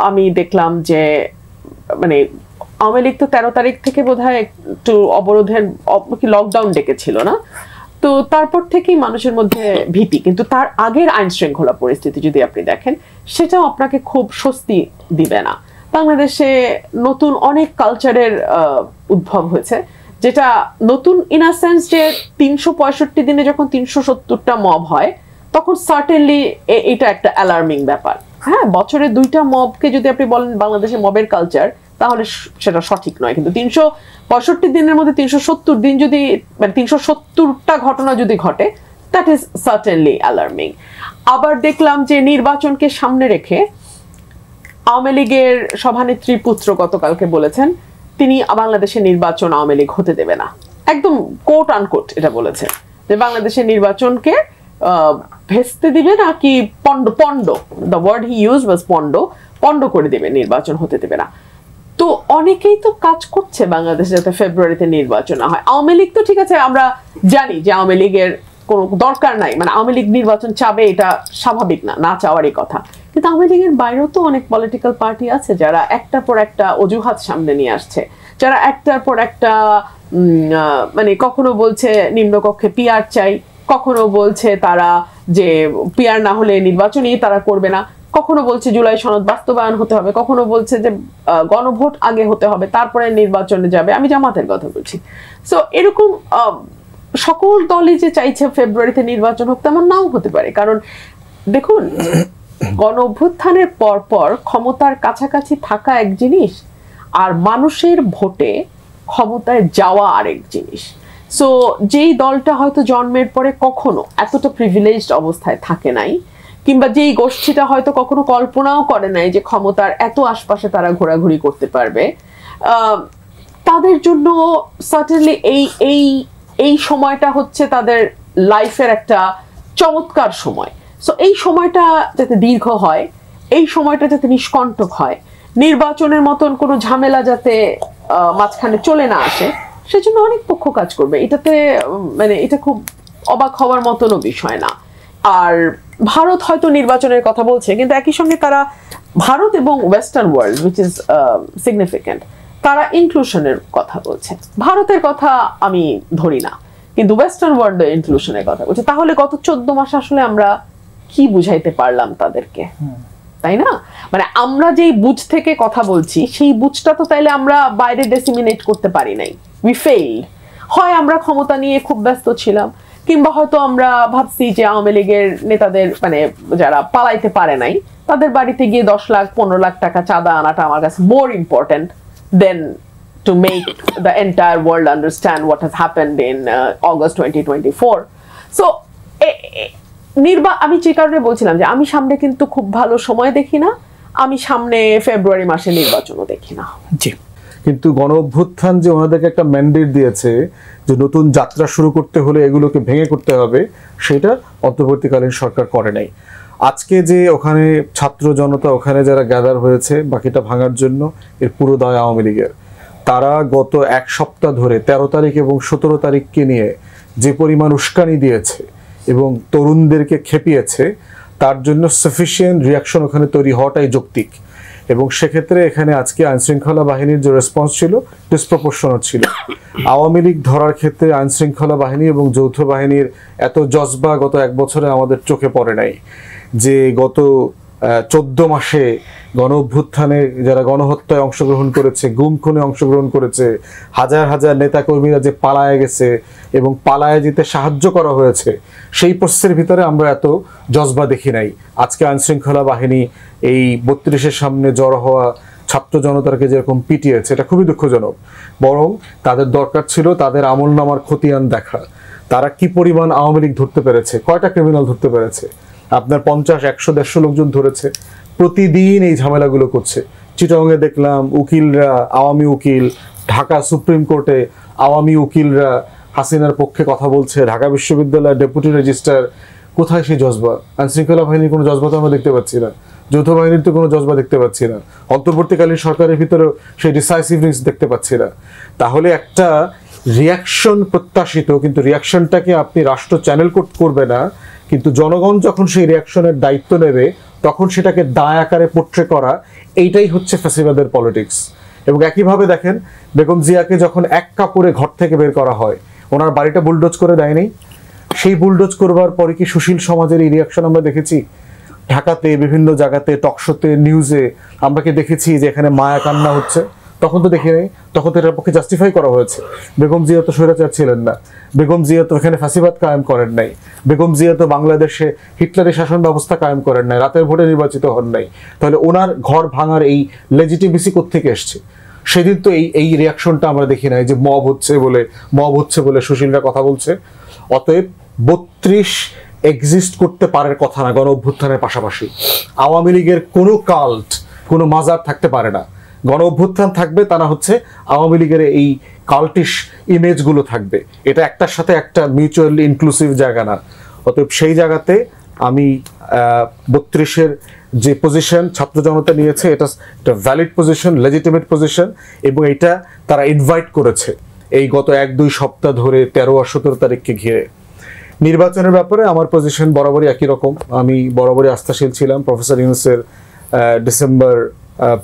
আমি দেখলাম যে মানে আওয়ামী লীগ তো 13 তারিখ থেকে বোধহয় একটু অবরোধের লকডাউন ডেকেছিল না, তো তারপর থেকেই মানুষের মধ্যে ভীতি। কিন্তু তার আগের আইন শৃঙ্খলা পরিস্থিতি যদি আপনি দেখেন সেটাও আপনাকে খুব স্বস্তি দিবে না। বাংলাদেশে নতুন অনেক কালচারের উদ্ভব হয়েছে, যেটা নতুন ইন আ সেন্স যে 365 দিনে যখন 370টা মব হয় তখন সার্টেনলি এটা একটা অ্যালার্মিং ব্যাপার। হ্যাঁ, বছরে 2টা মবকে যদি আপনি বলেন বাংলাদেশে মবের কালচার তাহলে সেটা সঠিক নয়, কিন্তু 365 দিনের মধ্যে 370 দিন যদি মানে 370টা ঘটনা যদি ঘটে দ্যাট ইজ সার্টেনলি অ্যালার্মিং। আবার দেখলাম যে নির্বাচনকে সামনে রেখে আওয়ামী লীগের সভানেত্রীর পুত্র গতকালকে বলেছেন তিনি বাংলাদেশের নির্বাচন আওয়ামী লীগ হতে দেবে না, একদম কোট আনকোট এটা বলেছে যে বাংলাদেশের নির্বাচনকে ভেস্তে দিবে না কি পণ্ড, the word he use was পণ্ড করে দেবে, নির্বাচন হতে দেবে না। তো অনেকেই তো কাজ করছে বাংলাদেশে যাতে ফেব্রুয়ারিতে নির্বাচন না হয়। আওয়ামী লীগ তো ঠিক আছে, আমরা জানি যে আওয়ামী লীগের কোনো দরকার নাই, মানে আওয়ামী লীগ নির্বাচন চাবে এটা স্বাভাবিক না চাওয়ারই কথা, কিন্তু আওয়ামী লীগের বাইরেও তো অনেক পলিটিক্যাল পার্টি আছে যারা একটার পর একটা অজুহাত সামনে নিয়ে আসছে, যারা একটার পর একটা মানে কখনো বলছে নিম্নকক্ষে পিআর চাই, কখনো বলছে তারা যে পিআর না হলে নির্বাচনই তারা করবে না, কখনো বলছে জুলাই সনদ বাস্তবায়ন হতে হবে, কখনো বলছে যে গণভোট আগে হতে হবে তারপরে নির্বাচনে যাবে। আমি জামাতের কথা বলছি। সো এরকম সকল দলই যে চাইছে ফেব্রুয়ারিতে নির্বাচন হোক তেমন নাও হতে পারে, কারণ দেখুন গণ অভ্যুত্থানের পর ক্ষমতার কাছাকাছি থাকা এক জিনিস আর মানুষের ভোটে ক্ষমতায় যাওয়া আরেক জিনিস। সো যেই দলটা হয়তো জন্মের পরে কখনো এতটা প্রিভিলেজড অবস্থায় থাকে নাই, কিংবা যেই গোষ্ঠীটা হয়তো কখনো কল্পনাও করে নাই যে ক্ষমতার এত আশপাশে তারা ঘোরাঘুরি করতে পারবে, তাদের জন্য সার্টেনলি এই সময়টা হচ্ছে তাদের লাইফের একটা চমৎকার সময়। সো এই সময়টা যাতে দীর্ঘ হয়, এই সময়টা যাতে নিষ্কণ্টক হয়, নির্বাচনের মতন কোনো ঝামেলা যাতে মাঝখানে চলে না আসে, সেজন্য অনেক পক্ষ কাজ করবে। এটাতে মানে এটা খুব অবাক হওয়ার মতনও বিষয় না। আর ভারত হয়তো নির্বাচনের কথা বলছে, কিন্তু একই সঙ্গে তারা ভারত এবং western world which is significant, তারা ইনক্লুশনের কথা বলছে। ভারতের কথা আমি ধরি না, কিন্তু ওয়েস্টার্ন ওয়ার্ল্ড ইনক্লুশনের কথা বলছে। তাহলে গত 14 মাস আসলে আমরা কি বুঝাইতে পারলাম তাদেরকে, তাই না? মানে আমরা যেই বুঝ থেকে কথা বলছি সেই বুঝটা তো তাইলে আমরা বাইরে ডেসিমিনেট করতে পারি নাই, উই ফেইলড। হয় আমরা ক্ষমতা নিয়ে খুব ব্যস্ত ছিলাম, কিংবা হয়তো আমরা ভাবছি যে আওয়ামী লীগের নেতাদের মানে যারা পালাইতে পারে নাই তাদের বাড়িতে গিয়ে 10 লাখ 15 লাখ টাকা চাঁদা আনাটা আমার কাছে more important than to make the entire world understand what has happened in August 2024. So আমি যে কারণে বলছিলাম যে আমি সামনে কিন্তু খুব ভালো সময় দেখি না, আমি সামনে ফেব্রুয়ারি মাসে নির্বাচনও দেখি না। জি, কিন্তু গণ অভ্যুত্থান যে ওনাদেরকে একটা ম্যান্ডেট দিয়েছে যে নতুন যাত্রা শুরু করতে হলে এগুলোকে ভেঙে করতে হবে, সেটা অন্তর্বর্তীকালীন সরকার করে নাই। আজকে যে ওখানে ছাত্র জনতা ওখানে যারা গ্যাদার হয়েছে বাকিটা ভাঙার জন্য, এর পুরো দায় আওয়ামী লীগের। তারা গত 1 সপ্তাহ ধরে 13 তারিখ এবং 17 তারিখকে নিয়ে যে পরিমাণ উস্কানি দিয়েছে এবং তরুণদেরকে খেপিয়েছে, তার জন্য সাফিসিয়েন্ট রিয়াকশন ওখানে তৈরি হওয়াটাই যৌক্তিক। এবং সেক্ষেত্রে এখানে আজকে আইনশৃঙ্খলা বাহিনীর যে রেসপন্স ছিল ডিসপ্রপোর্শনাল ছিল। আওয়ামী লীগ ধরার ক্ষেত্রে আইনশৃঙ্খলা বাহিনী এবং যৌথ বাহিনীর এত জজবা গত 1 বছরে আমাদের চোখে পড়ে নাই। যে গত 14 মাসে গণ অভ্যুত্থানে যারা গণহত্যায় অংশগ্রহণ করেছে, গুম খুনে অংশগ্রহণ করেছে, হাজার হাজার নেতাকর্মীরা যে পালায়ে গেছে এবং পালায়ে যেতে সাহায্য করা হয়েছে, সেই প্রসেসের ভিতরে আমরা এত জজবা দেখি নাই। আজকে আইনশৃঙ্খলা বাহিনী এই 32-এর সামনে জড়ো হওয়া ছাত্র জনতাকে যেরকম পিটিয়েছে, এটা খুবই দুঃখজনক। বরং তাদের দরকার ছিল তাদের আমলনামার খতিয়ান দেখা, তারা কি পরিমাণ আওয়ামী লীগ ধরতে পেরেছে, কয়টা ক্রিমিনাল ধরতে পেরেছে। আপনার 50, 100, 150 লোকজন ধরেছে, প্রতিদিন এই ঝামেলাগুলো করছে। চিটাগংয়ে দেখলাম উকিলরা, আওয়ামী উকিল, ঢাকা সুপ্রিম কোর্টে আওয়ামী উকিলরা হাসিনার পক্ষে কথা বলছে, ঢাকা বিশ্ববিদ্যালয়ের ডেপুটি রেজিস্ট্রার। কোথায় সেই জজবা? আইনশৃঙ্খলা বাহিনীর কোনো জজবা তো আমরা দেখতে পাচ্ছি না, যৌথ বাহিনীর তো কোনো জজবা দেখতে পাচ্ছি না, অন্তর্বর্তীকালীন সরকারের ভিতরেও সেই ডিসাইসিভনেস দেখতে পাচ্ছি না। তাহলে একটা রিয়াকশন প্রত্যাশিত, কিন্তু রিয়াকশনটাকে আপনি রাষ্ট্র চ্যানেল করবে না, কিন্তু জনগণ যখন সেই রিয়াকশনের দায়িত্ব নেবে তখন সেটাকে দায় আকারে পোট্রে করা, এইটাই হচ্ছে ফ্যাসিবাদের পলিটিক্স। এবং একইভাবে দেখেন বেগম জিয়াকে যখন এক কাপড়ে ঘর থেকে বের করা হয়, ওনার বাড়িটা বুলডোজ করে দেয়নি। সেই বুলডোজ করবার পরে কি সুশীল সমাজের এই রিয়াকশন আমরা দেখেছি? ঢাকাতে বিভিন্ন জায়গাতে টকশোতে নিউজে আমরা কি দেখেছি যে এখানে মায়া কান্না হচ্ছে? তখন তো দেখি নাই, তখন তো এটার পক্ষে জাস্টিফাই করা হয়েছে। বেগম জিয়া তো স্বৈরাচার ছিলেন না, বেগম জিয়া তো এখানে ফ্যাসিবাদ কায়েম করেন নাই, বেগম জিয়া তো বাংলাদেশে হিটলারের শাসন ব্যবস্থা কায়েম করেন নাই, রাতের ভোটে নির্বাচিত হন নাই। তাহলে ওনার ঘর ভাঙার এই লেজিটিমেসি কোত্থেকে এসছে? সেদিন তো এই রিয়াকশনটা আমরা দেখি নাই যে মব হচ্ছে বলে সুশীলরা কথা বলছে। অতএব 32 এক্সিস্ট করতে পারার কথা না গণ অভ্যুত্থানের পাশাপাশি। আওয়ামী লীগের কোনো কাল্ট, কোনো মাজার থাকতে পারে না। গণ অভ্যুত্থান থাকবে, তা না হচ্ছে আওয়ামী লীগের এই কাল্টিশ ইমেজগুলো থাকবে। এটা একটার সাথে একটা মিউচুয়ালি ইনক্লুসিভ জায়গা না। অতএব সেই জায়গাতে আমি 32-এর যে পজিশন ছাত্র জনতা নিয়েছে, এটা একটা ভ্যালিড পজিশন, লেজিটিমেট পজিশন, এবং এটা তারা ইনভাইট করেছে এই গত 1-2 সপ্তাহ ধরে 13 আর 17 তারিখকে ঘিরে। নির্বাচনের ব্যাপারে আমার পজিশন বরাবরই একই রকম। আমি বরাবরই আস্থাশীল ছিলাম। প্রফেসর ইউনূসের ডিসেম্বর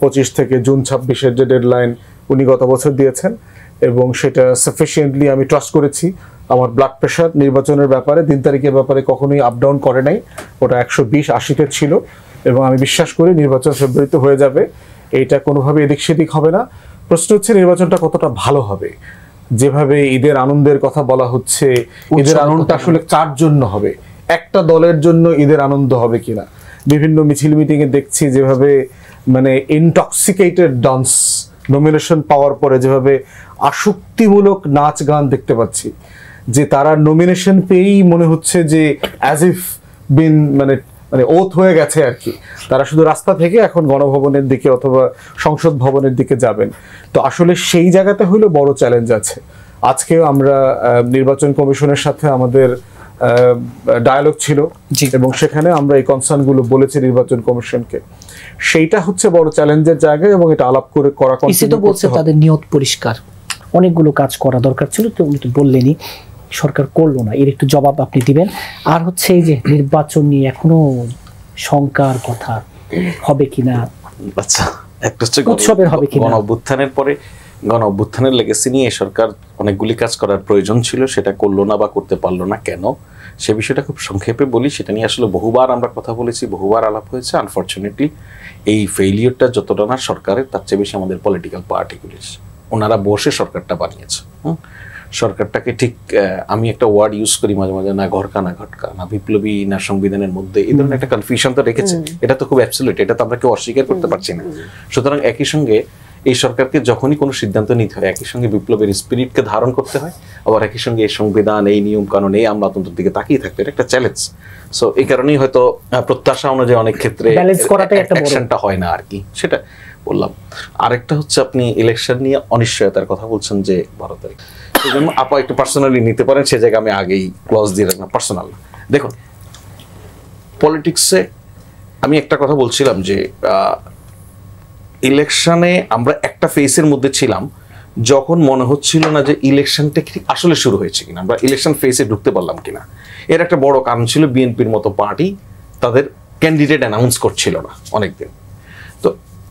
25 থেকে জুন 26-এর যে ডেডলাইন উনি গত বছর দিয়েছেন, এবং সেটা সাফিসিয়েন্টলি আমি ট্রাস্ট করেছি। আমার ব্লাড প্রেশার নির্বাচনের ব্যাপারে 3 তারিখের ব্যাপারে কখনোই আপ ডাউন করে নাই, ওটা 120-80-তে ছিল, এবং আমি বিশ্বাস করি নির্বাচন ফেব্রুয়ারিতে হয়ে যাবে। এইটা কোনোভাবে এদিক সেদিক হবে না। প্রশ্ন হচ্ছে নির্বাচনটা কতটা ভালো হবে। যেভাবে ঈদের আনন্দের কথা বলা হচ্ছে, ঈদের আনন্দটা আসলে কার জন্য হবে? একটা দলের জন্য ঈদের আনন্দ হবে কিনা? বিভিন্ন মিছিল মিটিংয়ে দেখছি যেভাবে মানে ইনটক্সিকেটেড ডান্স, নমিনেশন পাওয়ার পরে যেভাবে আসক্তিমূলক নাচ গান দেখতে পাচ্ছি, যে তারা নমিনেশন পেয়েই মনে হচ্ছে যে অ্যাজ ইফ বিন মানে ওথ হয়ে গেছে আর কি। তারা শুধু রাস্তা থেকে এখন গণভবনের দিকে অথবা সংসদ ভবনের দিকে যাবেন। তো আসলে সেই জায়গাতে হইলে বড় চ্যালেঞ্জ আছে। আজকেও আমরা নির্বাচন কমিশনের সাথে আমাদের ডায়ালগ ছিল, এবং সেখানে আমরা এই কনসার্নগুলো বলেছি নির্বাচন কমিশনকে। সেইটা হচ্ছে বড় চ্যালেঞ্জের জায়গা, এবং এটা আলাপ করে করা কন্টিনিউ বলছে তাদের নিয়ত পরিষ্কার, অনেকগুলো কাজ করা দরকার ছিল, তো উনি তো বললেনই, সরকার করলো না। এর একটু জবাব আপনি দিবেন। আর হচ্ছে এই যে নির্বাচন নিয়ে এখনো শঙ্কার কথা, হবে কিনা? আচ্ছা, একটা হচ্ছে উৎসবের হবে কিনা? গণ অভ্যুত্থানের পরে গণ অভ্যুত্থানের লেগেসি নিয়ে সরকার অনেকগুলি কাজ করার প্রয়োজন ছিল, সেটা করলো না বা করতে পারলো না কেন, সে বিষয়টা খুব সংক্ষেপে বলি। সেটা নিয়ে আসলে বহুবার আমরা কথা বলেছি, বহুবার আলাপ হয়েছে। আনফর্চুনেটলি এই ফেইলিয়রটা যতটা না সরকারের, তার চেয়ে বেশি আমাদের পলিটিক্যাল পার্টিগুলির। ওনারা বসে সরকারটা বানিয়েছে। সরকারটাকে ঠিক আমি একটা ওয়ার্ড ইউজ করি মাঝে মাঝে, না ঘরকা না ঘটকা, না বিপ্লবী না সংবিধানের মধ্যে, এই ধরনের একটা কনফিউশন তো রেখেছে। এটা তো খুব অ্যাবসলিউট, এটা তো আমরা কেউ অস্বীকার করতে পারছি না। সুতরাং একই সঙ্গে এই সরকারকে যখনই কোনো সিদ্ধান্ত নিতে হয়, একই সঙ্গে বিপ্লবের স্পিরিটকে ধারণ করতে হয়, আবার একই সঙ্গে এই সংবিধান, এই নিয়ম কানুন, এই আমলাতন্ত্রের দিকে তাকিয়ে থাকতে, এটা একটা চ্যালেঞ্জ। সো এই কারণেই হয়তো প্রত্যাশা অনুযায়ী অনেক ক্ষেত্রে অ্যাকশনটা হয় না আর কি, সেটা বললাম। আরেকটা হচ্ছে আপনি ইলেকশন নিয়ে অনিশ্চয়তার কথা বলছেন যে 12 তারিখ, সেই জন্য আপা একটু পার্সোনালি নিতে পারেন, সে জায়গায় আমি আগেই ক্লজ দিয়ে রাখলাম পার্সোনাল। দেখুন, পলিটিক্সে আমি একটা কথা বলছিলাম যে ইলেকশনে আমরা একটা ফেসের মধ্যে ছিলাম যখন মনে হচ্ছিল না যে ইলেকশনটা ঠিক আসলে শুরু হয়েছে কিনা, আমরা ইলেকশন ফেসে ঢুকতে পারলাম কিনা। এর একটা বড় কারণ ছিল বিএনপির মতো পার্টি তাদের ক্যান্ডিডেট অ্যানাউন্স করছিল না অনেকদিন। তো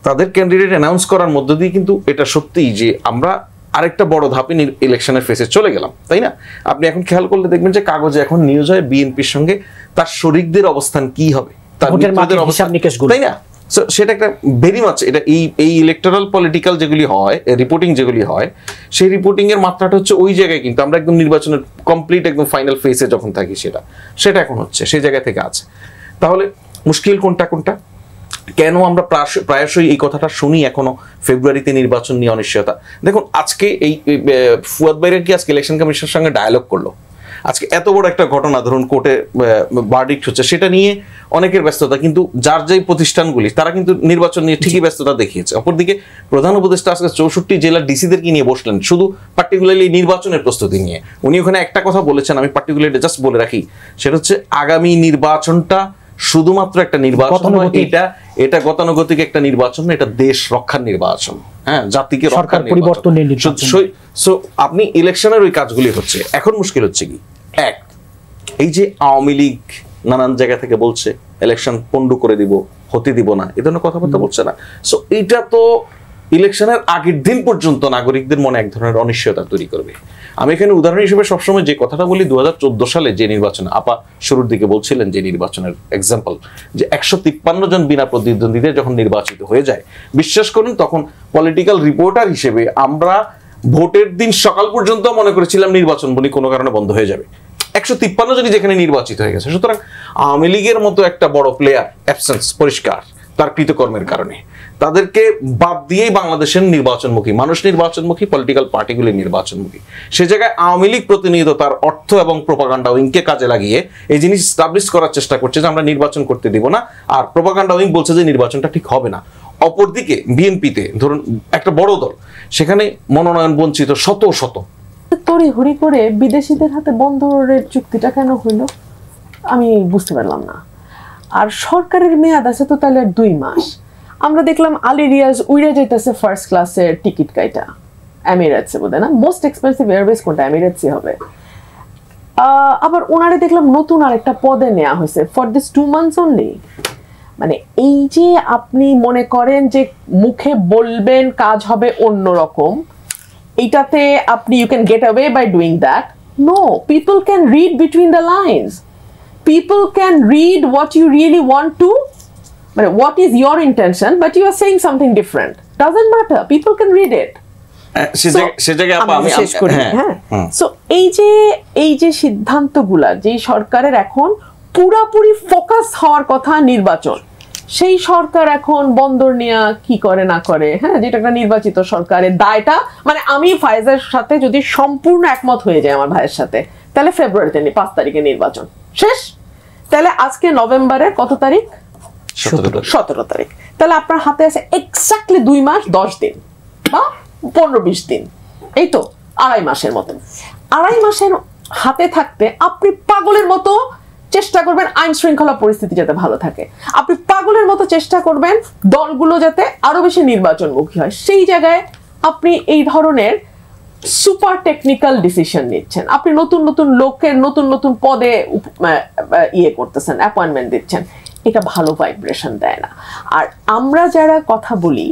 তাদের ক্যান্ডিডেট অ্যানাউন্স করার মধ্য দিয়ে কিন্তু এটা সত্যিই যে আমরা আরেকটা বড় ধাপে ইলেকশনের ফেসে চলে গেলাম, তাই না? আপনি এখন খেয়াল করলে দেখবেন যে কাগজে এখন নিউজ হয় বিএনপির সঙ্গে তার শরিকদের অবস্থান কি হবে, তার মিত্রদের অবস্থান, তাই না? সেটা একটা ভেরি মাচ এটা এই ইলেকটোরাল পলিটিক্যাল যেগুলি হয়, রিপোর্টিং যেগুলি হয়, সেই রিপোর্টিং এর মাত্রাটা হচ্ছে ওই জায়গায়, কিন্তু আমরা একদম নির্বাচনের কমপ্লিট একদম ফাইনাল ফেসে যখন থাকি সেটা এখন হচ্ছে সেই জায়গা থেকে আছে। তাহলে মুশকিল কোনটা কেন আমরা প্রায়শই এই কথাটা শুনি এখনো ফেব্রুয়ারিতে নির্বাচন নিয়ে অনিশ্চয়তা? দেখুন, আজকে এই ফুয়াদ ভাইরা কি আজকে ইলেকশন কমিশনের সঙ্গে ডায়ালগ করলো? আজকে এত বড় একটা ঘটনা, ধরুন কোর্টে ভার্ডিক্ট হচ্ছে, সেটা নিয়ে অনেকের ব্যস্ততা, কিন্তু যার যেই প্রতিষ্ঠানগুলি তারা কিন্তু নির্বাচন নিয়ে ঠিকই ব্যস্ততা দেখিয়েছে। অপরদিকে প্রধান উপদেষ্টা আজকে 64 জেলার ডিসিদেরকে নিয়ে বসলেন শুধু পার্টিকুলারলি নির্বাচনের প্রস্তুতি নিয়ে। উনি ওখানে একটা কথা বলেছেন, আমি পার্টিকুলারলি জাস্ট বলে রাখি, সেটা হচ্ছে আগামী নির্বাচনটা শুধুমাত্র একটা নির্বাচন নয়, এটা গতানুগতিক একটা নির্বাচন, এটা দেশ রক্ষার নির্বাচন, হ্যাঁ, জাতিকে রক্ষার পরিবর্তনের নির্বাচন। সো আপনি ইলেকশনের ওই কাজগুলি হচ্ছে। এখন মুশকিল হচ্ছে কি, এক, এই যে আওয়ামী লীগ নানান জায়গা থেকে বলছে ইলেকশন পন্ডু করে দিব, হতে দিব না, এ ধরনের কথাবার্তা বলছে না। সো এইটা তো ইলেকশনের আগের দিন পর্যন্ত নাগরিকদের মনে এক ধরনের অনিশ্চয়তা তৈরি করবে। আমি এখানে উদাহরণ হিসেবে সবসময় যে কথাটা বলি, 2014 সালে যে নির্বাচন, আপা শুরুর দিকে বলছিলেন যে নির্বাচনের এক্সাম্পল, যে 153 জন বিনা প্রতিদ্বন্দ্বীতে যখন নির্বাচিত হয়ে যায়, বিশ্বাস করুন তখন পলিটিক্যাল রিপোর্টার হিসেবে আমরা ভোটের দিন সকাল পর্যন্ত মনে করেছিলাম নির্বাচন বলি কোনো কারণে বন্ধ হয়ে যাবে। 153 জনই যেখানে নির্বাচিত হয়ে গেছে। সুতরাং আওয়ামী লীগের মতো একটা বড় প্লেয়ার অ্যাবসেন্স পরিষ্কার তার কৃতকর্মের কারণে, তাদেরকে বাদ দিয়েই বাংলাদেশের নির্বাচনমুখী মানুষ নির্বাচনমুখী, পলিটিক্যাল পার্টিগুলি নির্বাচনমুখী। সে জায়গায় আওয়ামী লীগ প্রতিনিয়ত তার অর্থ এবং প্রোপাগান্ডা উইংকে কাজে লাগিয়ে এই জিনিস স্টাবলিশ করার চেষ্টা করছে যে আমরা নির্বাচন করতে দিব না, আর প্রোপাগান্ডা উইং বলছে যে নির্বাচনটা ঠিক হবে না। অপরদিকে বিএনপিতে ধরুন একটা বড় দল, সেখানে মনোনয়ন বঞ্চিত শত শত, তড়িঘড়ি করে বিদেশিদের হাতে বন্দরের চুক্তিটা কেন হইল আমি বুঝতে পারলাম না। আর সরকারের মেয়াদ আছে তো তাহলে 2 মাস। আমরা দেখলাম আলী রিয়াজ উইরা যাইতেছে ফার্স্ট ক্লাসের টিকিট কাইটা, এমিরেটসে বোধ হয় না, মোস্ট এক্সপেন্সিভ এয়ারওয়েজ কোনটা, এমিরেটসই হবে। আবার ওনারে দেখলাম নতুন আরেকটা পদে নেওয়া হয়েছে ফর দিস 2 মান্থস অনলি। মানে এই যে আপনি মনে করেন যে মুখে বলবেন কাজ হবে অন্যরকম, এইটাতে আপনি you can get away by doing that. No, people can read between the lines, people can read what you really want to, what is your intention, but you are saying something different. Doesn't matter, people can read it. So এই যে সিদ্ধান্তগুলা যে সরকারের এখন পুরাপুরি focus হওয়ার কথা নির্বাচন, সেই সরকার এখন বন্দর নিয়ে কি করে না করে, হ্যাঁ, যেটা একটা নির্বাচিত সরকারের দায়টা। মানে আমি ফায়েজের সাথে যদি সম্পূর্ণ একমত হয়ে যায় আমার ভাইয়ের সাথে, তাহলে ফেব্রুয়ারিতে 5 তারিখে নির্বাচন শেষ। তাহলে আজকে নভেম্বরের কত তারিখ? 17 তারিখ। তাহলে আপনার হাতে আছে এক্স্যাক্টলি 2 মাস 10 দিন বা 15-20 দিন, এই তো 2.5 মাসের মতো। 2.5 মাসের হাতে থাকতে আপনি পাগলের মতো চেষ্টা করবেন আইন শৃঙ্খলা পরিস্থিতি যাতে ভালো থাকে, আপনি পাগলের মতো চেষ্টা করবেন দলগুলো যাতে আরো বেশি নির্বাচনমুখী হয়। সেই জায়গায় আপনি এই ধরনের সুপার টেকনিক্যাল ডিসিশন নিচ্ছেন, আপনি নতুন নতুন লোকের নতুন নতুন পদে করতেছেন, অ্যাপয়েন্টমেন্ট দিচ্ছেন, এটা ভালো ভাইব্রেশন দেয় না। আর আমরা যারা কথা বলি,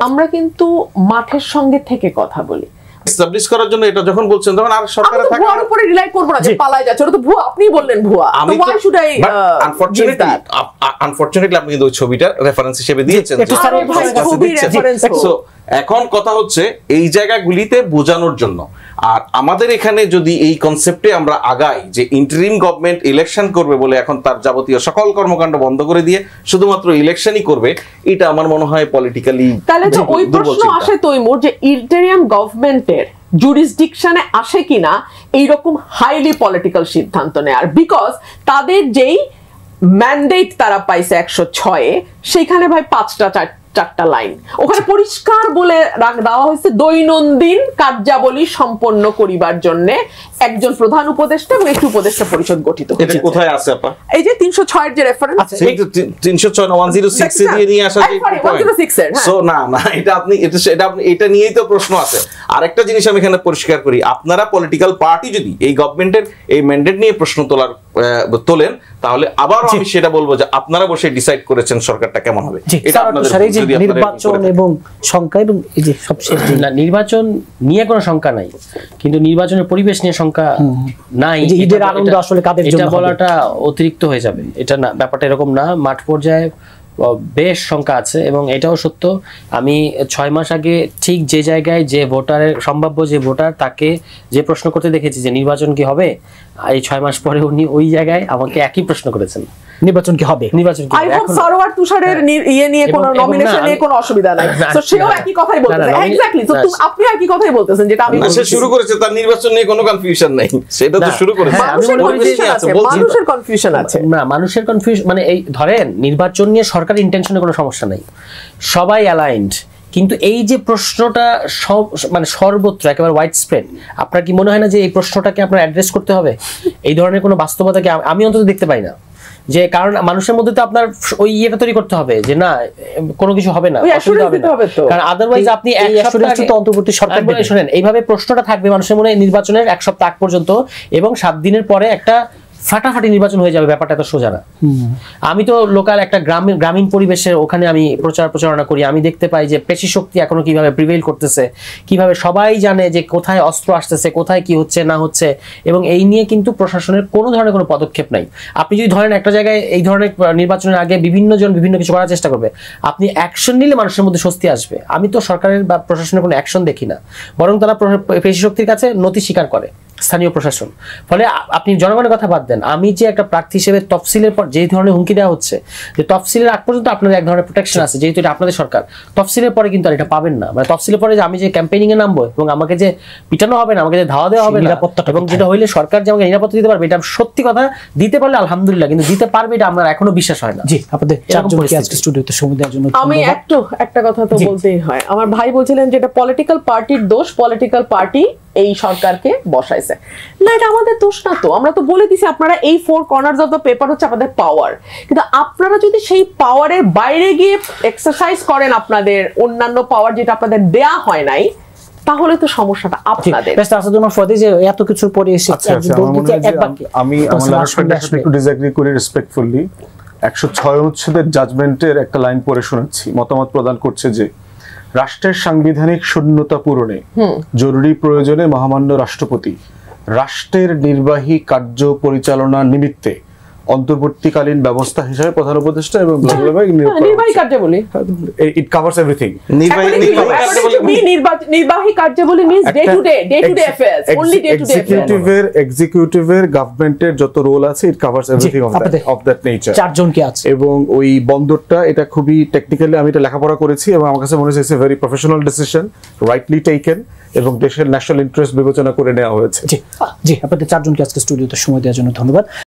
আমরা কিন্তু মাঠের সঙ্গে থেকে কথা বলি। এস্টাবলিশ করার জন্য এটা যখন বলছেন তখন আর সরকারে থাকে ভুয়ার উপরে রিলাই করব না যে পালায় যাচ্ছে, ওটা তো ভুয়া, আপনিই বললেন ভুয়া। তো why should I আনফরচুনেটলি আপনি কিন্তু ওই ছবিটা রেফারেন্স হিসেবে দিয়েছেন। সো এখন কথা হচ্ছে এই জায়গাগুলিতে বোঝানোর জন্য। আর আমাদের এখানে যদি এই কনসেপ্টে আমরা আগাই যে ইন্টারিম গভর্নমেন্ট ইলেকশন করবে বলে এখন তার যাবতীয় সকল কর্মকাণ্ড বন্ধ করে দিয়ে শুধুমাত্র ইলেকশনই করবে, এটা আমার মনে হয় পলিটিক্যালি। তাহলে তো ওই প্রশ্ন আসে তৈমুর যে ইন্টারিম গভর্নমেন্টের জুরিসডিকশনে আসে কিনা এইরকম হাইলি পলিটিক্যাল সিদ্ধান্ত নেয়ার, বিকজ তাদের যেই ম্যান্ডেট তারা পাইছে 106-এ, সেখানে ভাই 5টা লাইন ওখানে পরিষ্কার বলে দেওয়া হয়েছে দৈনন্দিন কার্যাবলী সম্পন্ন করিবার জন্য একজন প্রধান উপদেষ্টা এবং একটি উপদেষ্টা পরিষদ গঠিত হয়েছে। এটা কোথায় আছে আপা? এই যে 306 যে রেফারেন্স আছে, 306 106 এ দিয়ে নিয়ে আসা যে 106 এর। সো না এটা আপনি এটা নিয়েই তো প্রশ্ন আছে। আরেকটা জিনিস আমি এখানে পরিষ্কার করি, আপনারা পলিটিক্যাল পার্টি যদি এই গভর্নমেন্টের এই ম্যান্ডেট নিয়ে প্রশ্ন তোলার তোলেন, তাহলে আবার আমি সেটা বলবো যে আপনারা বসে ডিসাইড করেছেন সরকারটা কেমন হবে। এটা আপনাদের নির্বাচন এবং সংখ্যা এবং এই যে সবশেষ না, নির্বাচন নিয়ে কোনো শঙ্কা নাই, কিন্তু নির্বাচনের পরিবেশ নিয়ে শঙ্কা নাই। ঈদের আনন্দ আসলে কাদের জন্য এটা বলাটা অতিরিক্ত হয়ে যাবে, এটা না, ব্যাপারটা এরকম না। মাঠ পর্যায়ে বেশ সংখ্যা আছে এবং এটাও সত্য। আমি 6 মাস আগে ঠিক যে জায়গায় যে ভোটারের সম্ভাব্য যে ভোটার তাকে যে প্রশ্ন করতে দেখেছি যে নির্বাচন কি হবে, এই 6 মাস পরে উনি ওই জায়গায় আমাকে একই প্রশ্ন করেছেন, নির্বাচন কি হবে, নির্বাচন কি আই হোপ সরোয়ার তুষারের ইয়ে নিয়ে কোনো নমিনেশন নিয়ে কোনো অসুবিধা নাই। সো সেও একই কথাই বলতেছে, এক্স্যাক্টলি। সো আপনি একই কথাই বলতেছেন যেটা আমি সে শুরু করেছে, তার নির্বাচন নিয়ে কোনো কনফিউশন নাই, সেটা তো শুরু করেছে। মানুষের কনফিউশন আছে না, মানুষের কনফিউশন মানে এই ধরেন নির্বাচন নিয়ে সরকারি ইন্টেনশনে কোনো সমস্যা নাই, সবাই অ্যালাইন্ড, কিন্তু এই যে প্রশ্নটা মানে সর্বত্র একেবারে ওয়াইড স্প্রেড, আপনার কি মনে হয় না যে এই প্রশ্নটাকে আপনার অ্যাড্রেস করতে হবে? এই ধরনের কোনো বাস্তবতাকে আমি অন্তত দেখতে পাই না, যে কারণ মানুষের মধ্যে তো আপনার ওই ইয়েটা তৈরি করতে হবে যে না কোনো কিছু হবে না, অসুবিধা হবে না, কারণ আদারওয়াইজ আপনি এক সপ্তাহ অন্তর্বর্তী সরকার শুনেন এইভাবে প্রশ্নটা থাকবে মানুষের মনে নির্বাচনের 1 সপ্তাহ আগ পর্যন্ত, এবং 7 দিনের পরে একটা ফাটাফাটি নির্বাচন হয়ে যাবে। ব্যাপারটা এত সোজা না। আমি তো লোকাল একটা গ্রামীণ পরিবেশের ওখানে আমি প্রচারণা করি, আমি দেখতে পাই যে পেশি শক্তি এখনো কিভাবে প্রিভেইল করতেছে, কিভাবে সবাই জানে যে কোথায় অস্ত্র আসতেছে, কোথায় কি হচ্ছে না হচ্ছে, এবং এই নিয়ে কিন্তু প্রশাসনের কোনো ধরনের কোনো পদক্ষেপ নাই। আপনি যদি ধরেন একটা জায়গায় এই ধরনের নির্বাচনের আগে বিভিন্ন জন বিভিন্ন কিছু করার চেষ্টা করবে, আপনি অ্যাকশন নিলে মানুষের মধ্যে স্বস্তি আসবে। আমি তো সরকারের বা প্রশাসনের কোনো অ্যাকশন দেখি না, বরং তারা পেশি শক্তির কাছে নতি স্বীকার করে স্থানীয় প্রশাসন। ফলে আপনি জনগণের কথা বাদ দেন, আমি যে একটা প্রার্থী হিসেবে তফসিলের পর যেই ধরনের হুমকি দেওয়া হচ্ছে যে তফসিলের আগ পর্যন্ত আপনাদের এক ধরনের প্রোটেকশন আছে, যেহেতু এটা আপনাদের সরকার, তফসিলের পরে কিন্তু আর এটা পাবেন না। মানে তফসিলের পরে যে আমি যে ক্যাম্পেইনিং এ নামবো এবং আমাকে যে পিটানো হবে না, আমাকে যে ধাওয়া দেওয়া হবে না, এবং যেটা হইলে সরকার যে আমাকে নিরাপত্তা দিতে পারবে, এটা সত্যি কথা দিতে পারলে আলহামদুলিল্লাহ, কিন্তু দিতে পারবে এটা আমার এখনো বিশ্বাস হয় না। জি, আপনাদের চারজনকে আজকে স্টুডিওতে সময় দেওয়ার জন্য আমি একটা কথা তো বলতেই হয়। আমার ভাই বলছিলেন যে এটা পলিটিক্যাল পার্টির দোষ, পলিটিক্যাল পার্টি এই সরকারকে বসাইছে। না, এটা আমাদের দোষ না তো। আমরা তো বলে দিছি আপনারা এই 4 কর্নার্স অফ দ্য পেপার হচ্ছে আপনাদের পাওয়ার, কিন্তু আপনারা যদি সেই পাওয়ারের বাইরে গিয়ে এক্সারসাইজ করেন আপনাদের অন্যান্য পাওয়ার যেটা আপনাদের দেয়া হয় নাই, তাহলে তো সমস্যাটা আপনাদের। যে এত কিছুর পরে এসে আমি একটু ডিসএগ্রি করি রেসপেক্টফুলি। 106 অনুচ্ছেদের জাজমেন্টের একটা লাইন পড়ে শোনাচ্ছি। মতামত প্রদান করছে যে রাষ্ট্রের সাংবিধানিক শূন্যতা পূরণে জরুরি প্রয়োজনে মহামান্য রাষ্ট্রপতি রাষ্ট্রের নির্বাহী কার্য পরিচালনা নিমিত্তে অন্তর্বর্তীকালীন ব্যবস্থা হিসেবে প্রধান উপদেষ্টা এবং নির্বাহী কার্যাবলী, ইট কভারস এভরিথিং। নির্বাহী কার্যাবলী means day to day affairs, only day to day এক্সিকিউটিভের গভর্নমেন্টের যত রোল আছে, it covers everything of that nature. চারজনকে আছে, এবং ওই বন্দরটা এটা খুবই টেকনিক্যালি আমি এটা লেখাপড়া করেছি এবং আমার কাছে মনে হচ্ছে it's a very professional decision, rightly taken, এবং দেশের ন্যাশনাল ইন্টারেস্ট বিবেচনা করে নেওয়া হয়েছে। জি, আপনাদের চারজনকে আজকে স্টুডিওতে সময় দেওয়ার জন্য ধন্যবাদ।